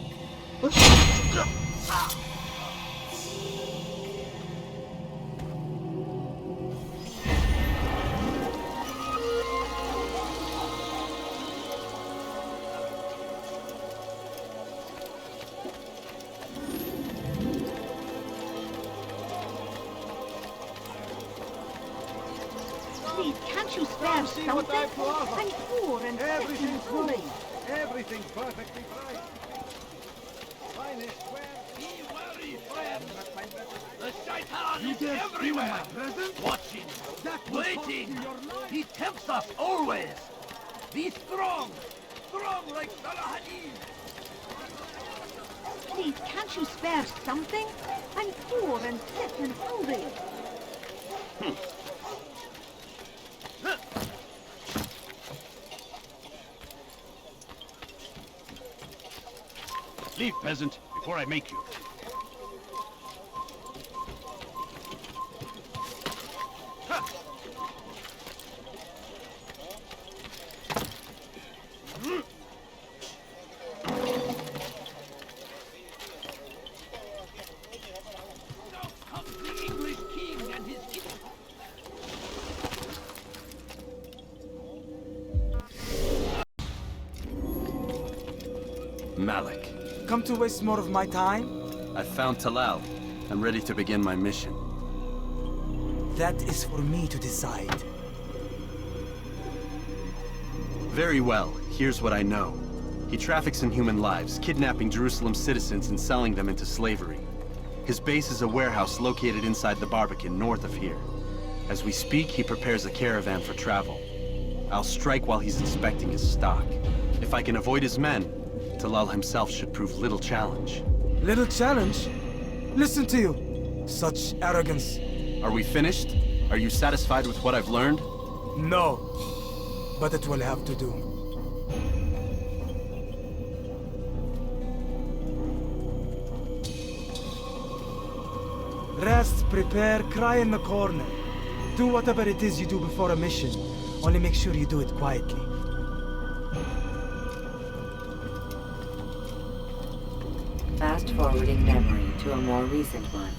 S8: Please, can't you spare something? I'm poor and sick and hungry.
S6: Everything's perfectly fine. Finest
S7: Be wary, friend. The shaitan is
S6: dare
S7: everywhere.
S6: steal my present?
S7: Watching,
S6: That will
S7: waiting.
S6: cost you your life.
S7: He tempts us always. Be strong. Strong like Salahadin.
S8: Please, can't you spare something? I'm poor and sick and hungry.
S6: Leave, peasant, before I make you.
S7: Now comes the English king and his
S3: Malik.
S13: Come to waste more of my time?
S3: I found Talal. I'm ready to begin my mission.
S13: That is for me to decide.
S3: Very well. Here's what I know. He traffics in human lives, kidnapping Jerusalem citizens and selling them into slavery. His base is a warehouse located inside the Barbican, north of here. As we speak, he prepares a caravan for travel. I'll strike while he's inspecting his stock. If I can avoid his men, Talal himself should prove little challenge.
S13: Little challenge? Listen to you. Such arrogance.
S3: Are we finished? Are you satisfied with what I've learned?
S13: No. But it will have to do. Rest, prepare, cry in the corner. Do whatever it is you do before a mission. Only make sure you do it quietly.
S1: Fast-forwarding memory to a more recent one.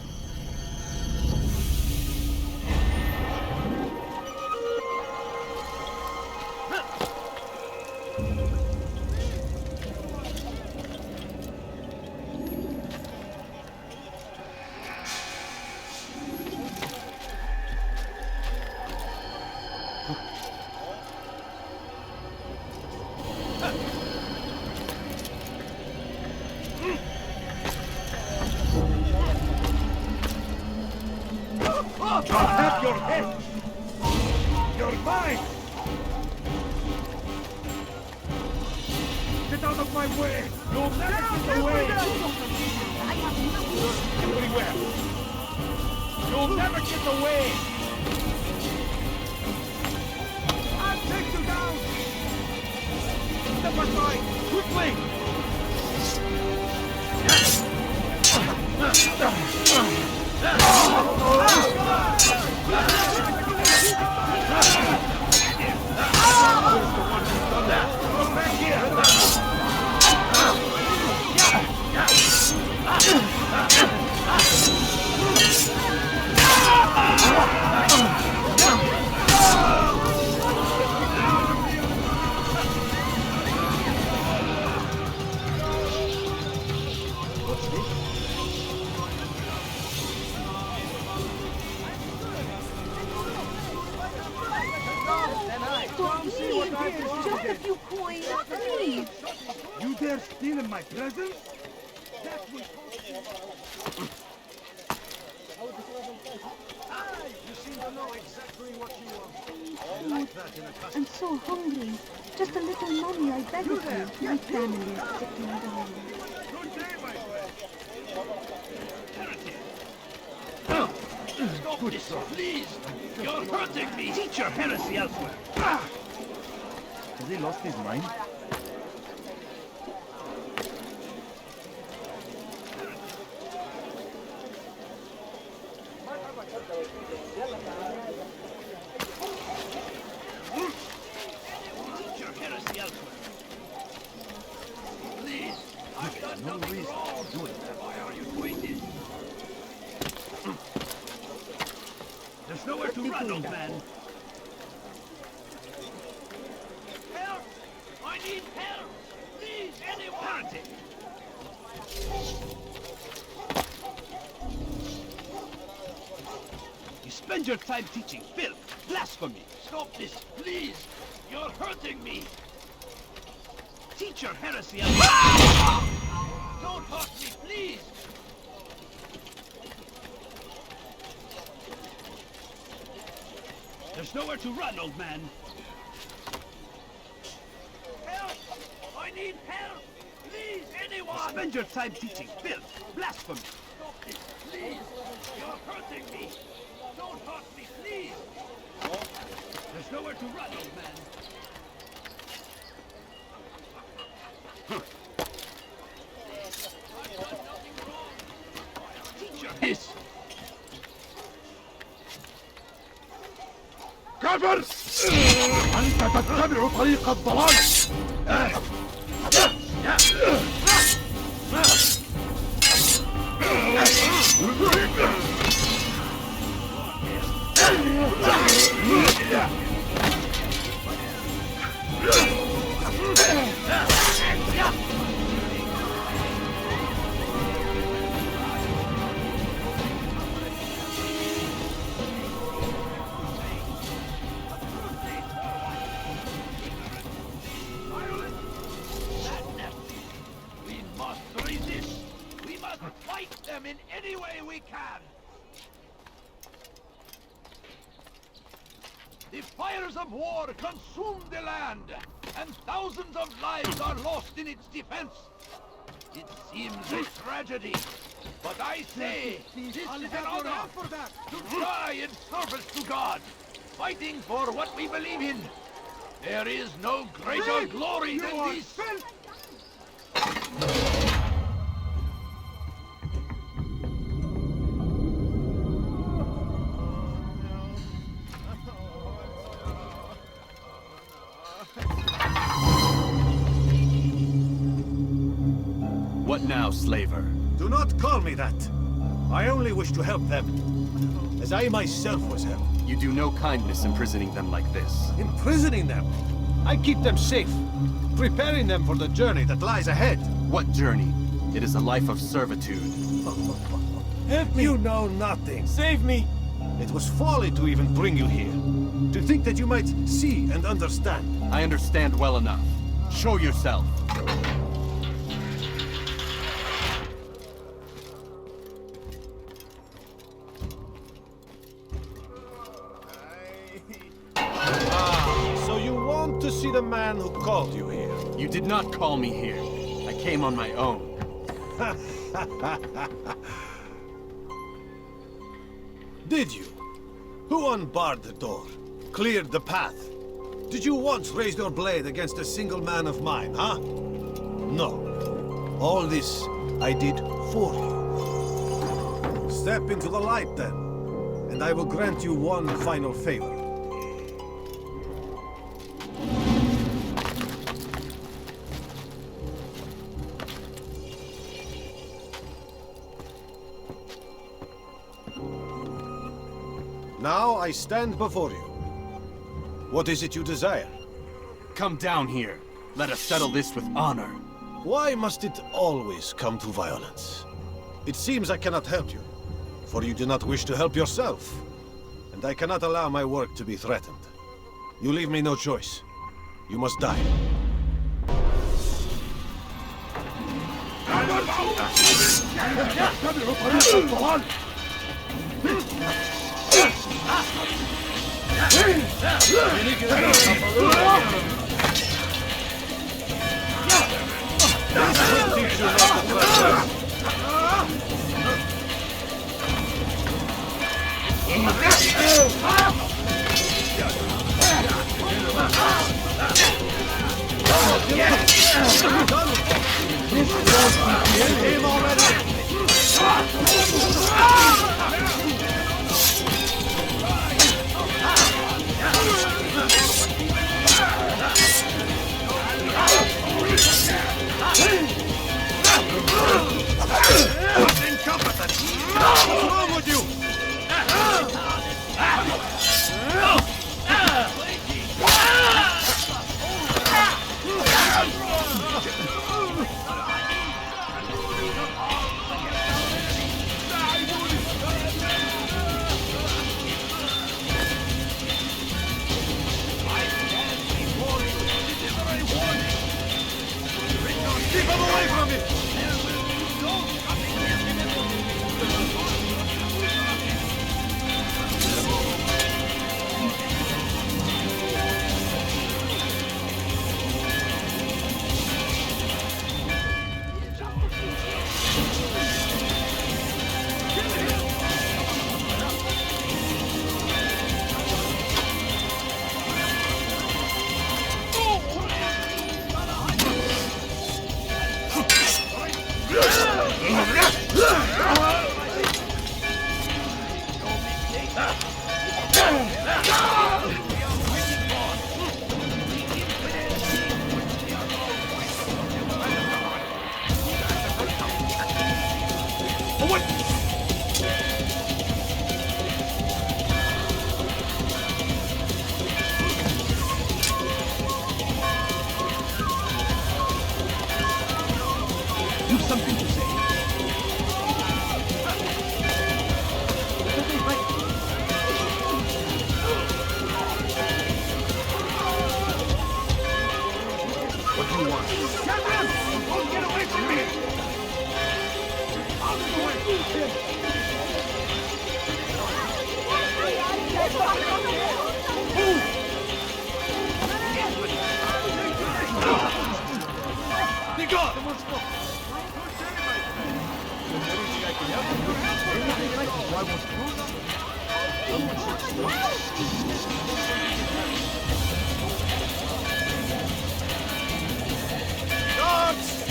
S8: Just a few coins, please.
S5: You dare steal in my presence? That will you seem to know exactly what you want. I like that in a customer.
S15: I'm so hungry. Just a little money, I beg of you. My family is sick and dying.
S5: Good day, my friend.
S6: Stop this, please! You're hurting me! Teach your heresy elsewhere!
S11: Has he lost his mind?
S6: Teach your heresy elsewhere! Please! I've done nothing wrong! Why are you doing this? There's nowhere to run, old man! Help! I need help! Please, anyone! Heretic! You spend your time teaching filth, blasphemy! Stop this, please! You're hurting me! Teach your heresy out! Don't hurt me, please! There's nowhere to run, old man! Help! I need help! Please, anyone! You spend your time teaching filth, blasphemy! Stop this, please! You're hurting me! Don't hurt me, please! There's nowhere to run, old man! I've done nothing wrong! Teacher, this!
S5: كفر! أنت تتبع طريق الضلال!
S6: we can! The fires of war consume the land, and thousands of lives are lost in its defense. It seems a tragedy, but I say this is an honor to die in service to God, fighting for what we believe in. There is no greater glory than this.
S3: What now, slaver?
S4: Do not call me that. I only wish to help them, as I myself was helped.
S3: You do no kindness imprisoning them like this.
S4: Imprisoning them? I keep them safe, preparing them for the journey that lies ahead.
S3: What journey? It is a life of servitude.
S4: Help me! You know nothing. Save me! It was folly to even bring you here. To think that you might see and understand.
S3: I understand well enough. Show yourself.
S4: To see the man who called you here.
S3: You did not call me here. I came on my own.
S4: Did you? Who unbarred the door? Cleared the path? Did you once raise your blade against a single man of mine, huh? No. All this I did for you. Step into the light then, and I will grant you one final favor. Now I stand before you. What is it you desire?
S3: Come down here. Let us settle this with honor.
S4: Why must it always come to violence? It seems I cannot help you, for you do not wish to help yourself. And I cannot allow my work to be threatened. You leave me no choice. You must die. What's wrong with you?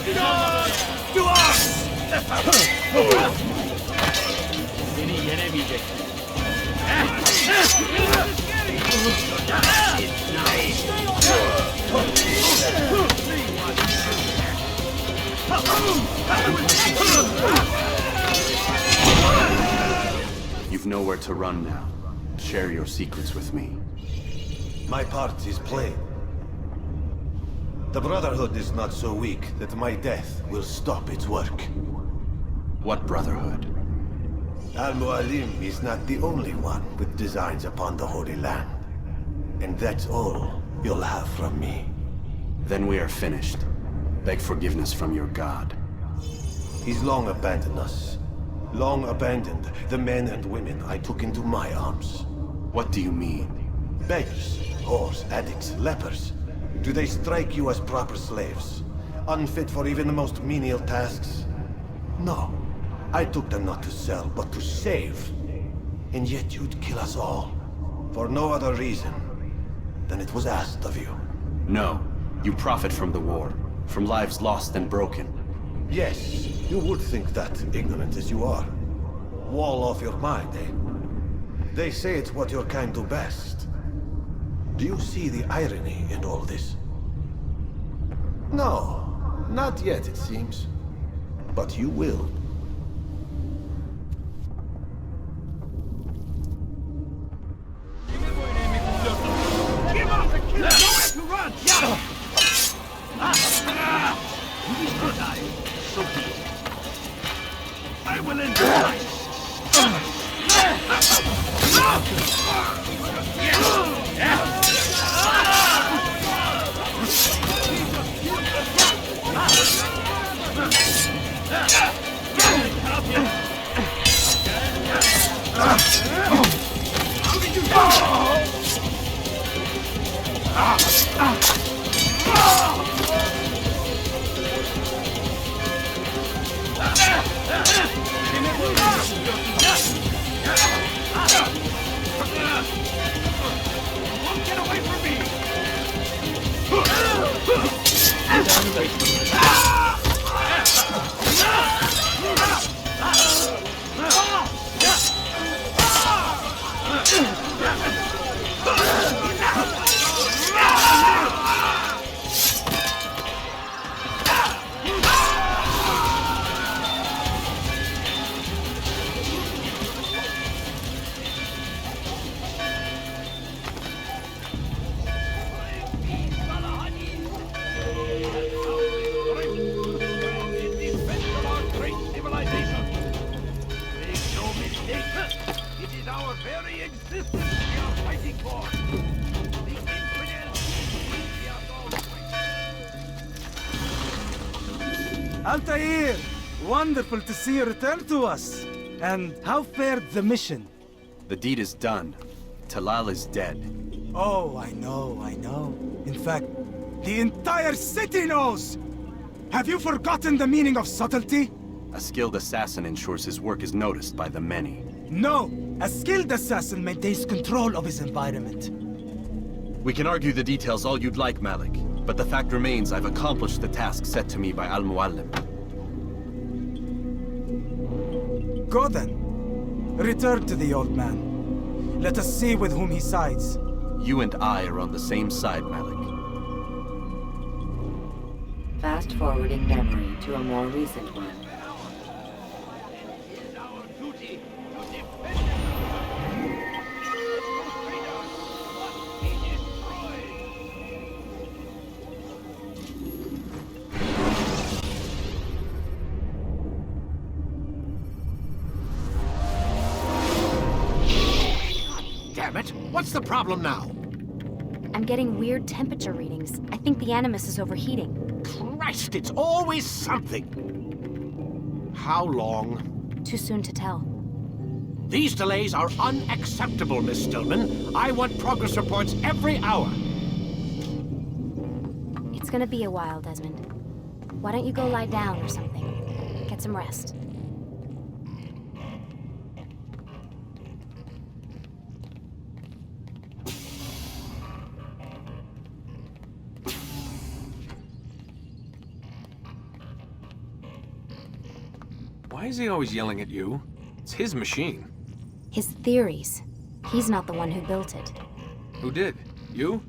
S6: To
S3: You've nowhere to run now. Share your secrets with me.
S4: My part is plain. The Brotherhood is not so weak that my death will stop its work.
S3: What Brotherhood?
S4: Mualim is not the only one with designs upon the Holy Land. And that's all you'll have from me.
S3: Then we are finished. Beg forgiveness from your god.
S4: He's long abandoned us. Long abandoned the men and women I took into my arms.
S3: What do you mean?
S4: Beggars, whores, addicts, lepers. Do they strike you as proper slaves? Unfit for even the most menial tasks? No. I took them not to sell, but to save. And yet you'd kill us all. For no other reason than it was asked of you.
S3: No. You profit from the war. From lives lost and broken.
S4: Yes, you would think that, ignorant as you are. Wall off your mind, eh? They say it's what your kind do best. Do you see the irony in all this? No, not yet, it seems. But you will.
S6: Give up the kill! Nowhere to run! Yeah! So be it. I will end your life! Get away from me!
S13: Altaïr! Wonderful to see you return to us. And how fared the mission?
S3: The deed is done. Talal is dead.
S13: Oh, I know. In fact, the entire city knows! Have you forgotten the meaning of subtlety?
S3: A skilled assassin ensures his work is noticed by the many.
S13: No! A skilled assassin maintains control of his environment.
S3: We can argue the details all you'd like, Malik. But the fact remains I've accomplished the task set to me by Al-Mualim.
S13: Go then. Return to the old man. Let us see with whom he sides.
S3: You and I are on the same side, Malik.
S1: Fast-forwarding memory to a more recent one.
S6: What's the problem now?
S16: I'm getting weird temperature readings. I think the Animus is overheating.
S6: Christ, it's always something! How long?
S16: Too soon to tell.
S6: These delays are unacceptable, Miss Stillman. I want progress reports every hour.
S16: It's gonna be a while, Desmond. Why don't you go lie down or something? Get some rest.
S17: Why is he always yelling at you? It's his machine.
S16: His theories. He's not the one who built it.
S17: Who did? You?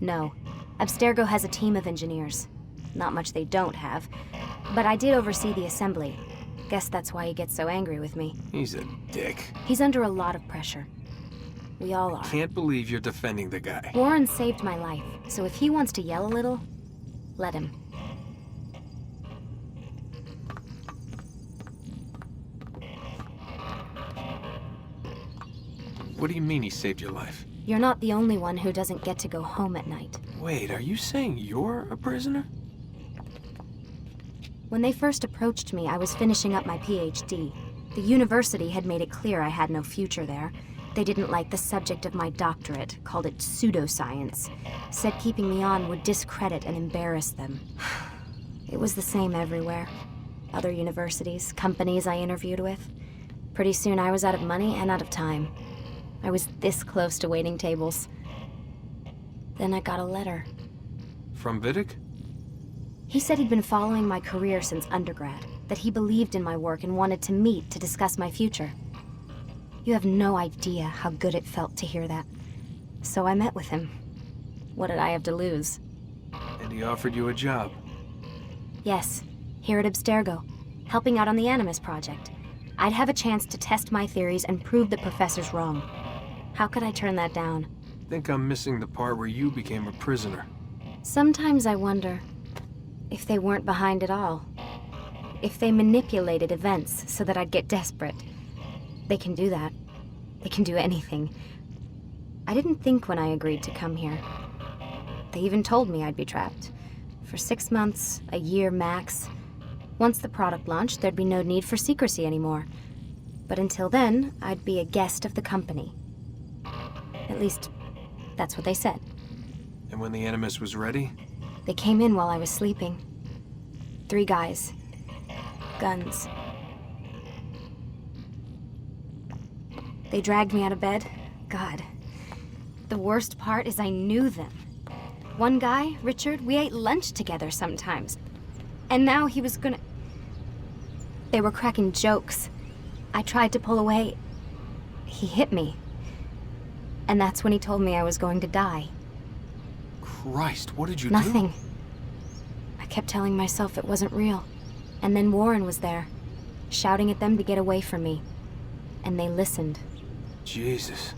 S16: No. Abstergo has a team of engineers. Not much they don't have. But I did oversee the assembly. Guess that's why he gets so angry with me.
S17: He's a dick.
S16: He's under a lot of pressure. We all are.
S17: Can't believe you're defending the guy.
S16: Warren saved my life, so if he wants to yell a little, let him.
S17: What do you mean he saved your life?
S16: You're not the only one who doesn't get to go home at night.
S17: Wait, are you saying you're a prisoner?
S16: When they first approached me, I was finishing up my PhD. The university had made it clear I had no future there. They didn't like the subject of my doctorate, called it pseudoscience. Said keeping me on would discredit and embarrass them. It was the same everywhere. Other universities, companies I interviewed with. Pretty soon I was out of money and out of time. I was this close to waiting tables. Then I got a letter.
S17: From Vidic?
S16: He said he'd been following my career since undergrad, that he believed in my work and wanted to meet to discuss my future. You have no idea how good it felt to hear that. So I met with him. What did I have to lose?
S17: And he offered you a job?
S16: Yes, here at Abstergo, helping out on the Animus project. I'd have a chance to test my theories and prove the professor's wrong. How could I turn that down?
S17: I think I'm missing the part where you became a prisoner.
S16: Sometimes I wonder if they weren't behind it all. If they manipulated events so that I'd get desperate. They can do that. They can do anything. I didn't think when I agreed to come here. They even told me I'd be trapped. For 6 months, a year max. Once the product launched, there'd be no need for secrecy anymore. But until then, I'd be a guest of the company. At least, that's what they said.
S17: And when the Animus was ready?
S16: They came in while I was sleeping. 3 guys. Guns. They dragged me out of bed. God. The worst part is I knew them. One guy, Richard, we ate lunch together sometimes. And now he was gonna... They were cracking jokes. I tried to pull away. He hit me. And that's when he told me I was going to die.
S17: Christ, what did you do?
S16: Nothing. I kept telling myself it wasn't real. And then Warren was there, shouting at them to get away from me. And they listened.
S17: Jesus.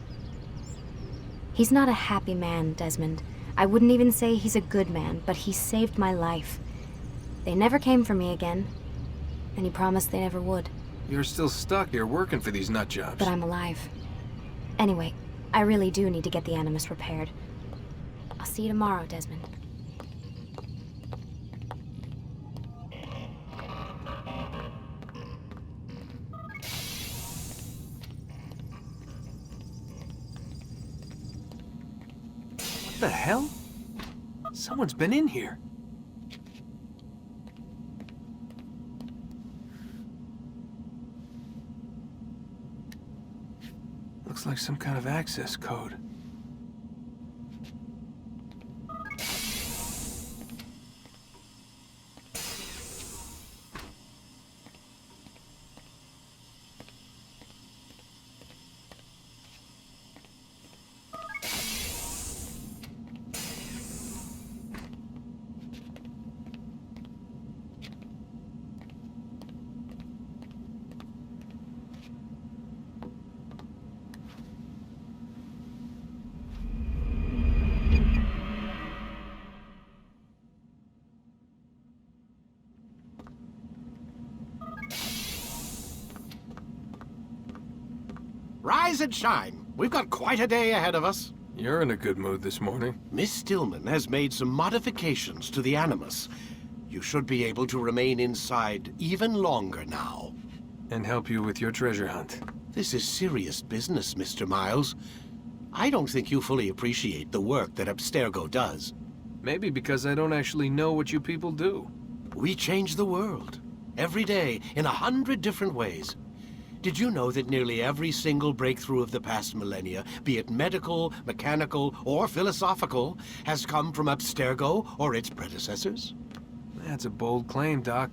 S16: He's not a happy man, Desmond. I wouldn't even say he's a good man, but he saved my life. They never came for me again, and he promised they never would.
S17: You're still stuck here working for these nut jobs.
S16: But I'm alive. Anyway, I really do need to get the Animus repaired. I'll see you tomorrow, Desmond.
S17: What the hell? Someone's been in here. Looks like some kind of access code.
S5: Rise and shine. We've got quite a day ahead of us.
S17: You're in a good mood this morning.
S5: Miss Stillman has made some modifications to the Animus. You should be able to remain inside even longer now.
S17: And help you with your treasure hunt.
S5: This is serious business, Mr. Miles. I don't think you fully appreciate the work that Abstergo does.
S17: Maybe because I don't actually know what you people do.
S5: We change the world. Every day, in 100 different ways. Did you know that nearly every single breakthrough of the past millennia, be it medical, mechanical, or philosophical, has come from Abstergo or its predecessors?
S17: That's a bold claim, Doc.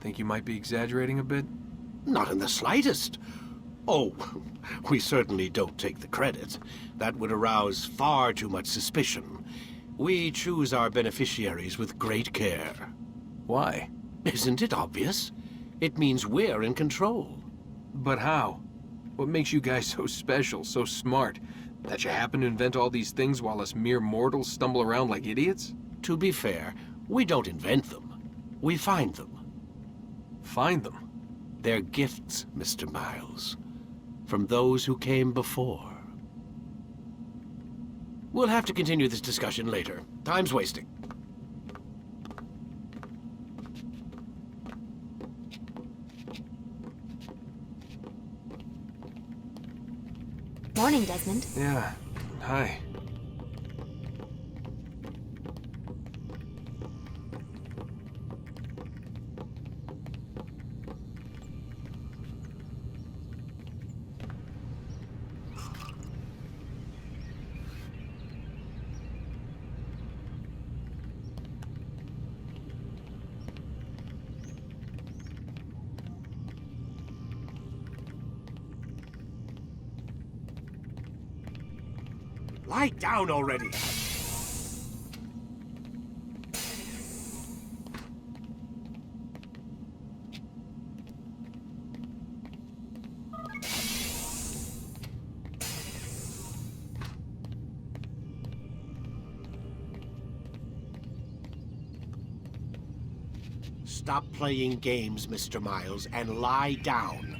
S17: Think you might be exaggerating a bit?
S18: Not in the slightest. Oh, we certainly don't take the credit. That would arouse far too much suspicion. We choose our beneficiaries with great care.
S17: Why?
S18: Isn't it obvious? It means we're in control.
S17: But how? What makes you guys so special, so smart? That you happen to invent all these things while us mere mortals stumble around like idiots?
S18: To be fair, we don't invent them. We find them.
S17: Find them?
S18: They're gifts, Mr. Miles. From those who came before. We'll have to continue this discussion later. Time's wasting.
S16: Morning, Desmond.
S17: Yeah. Hi.
S18: Lie down already! Stop playing games, Mr. Miles, and lie down.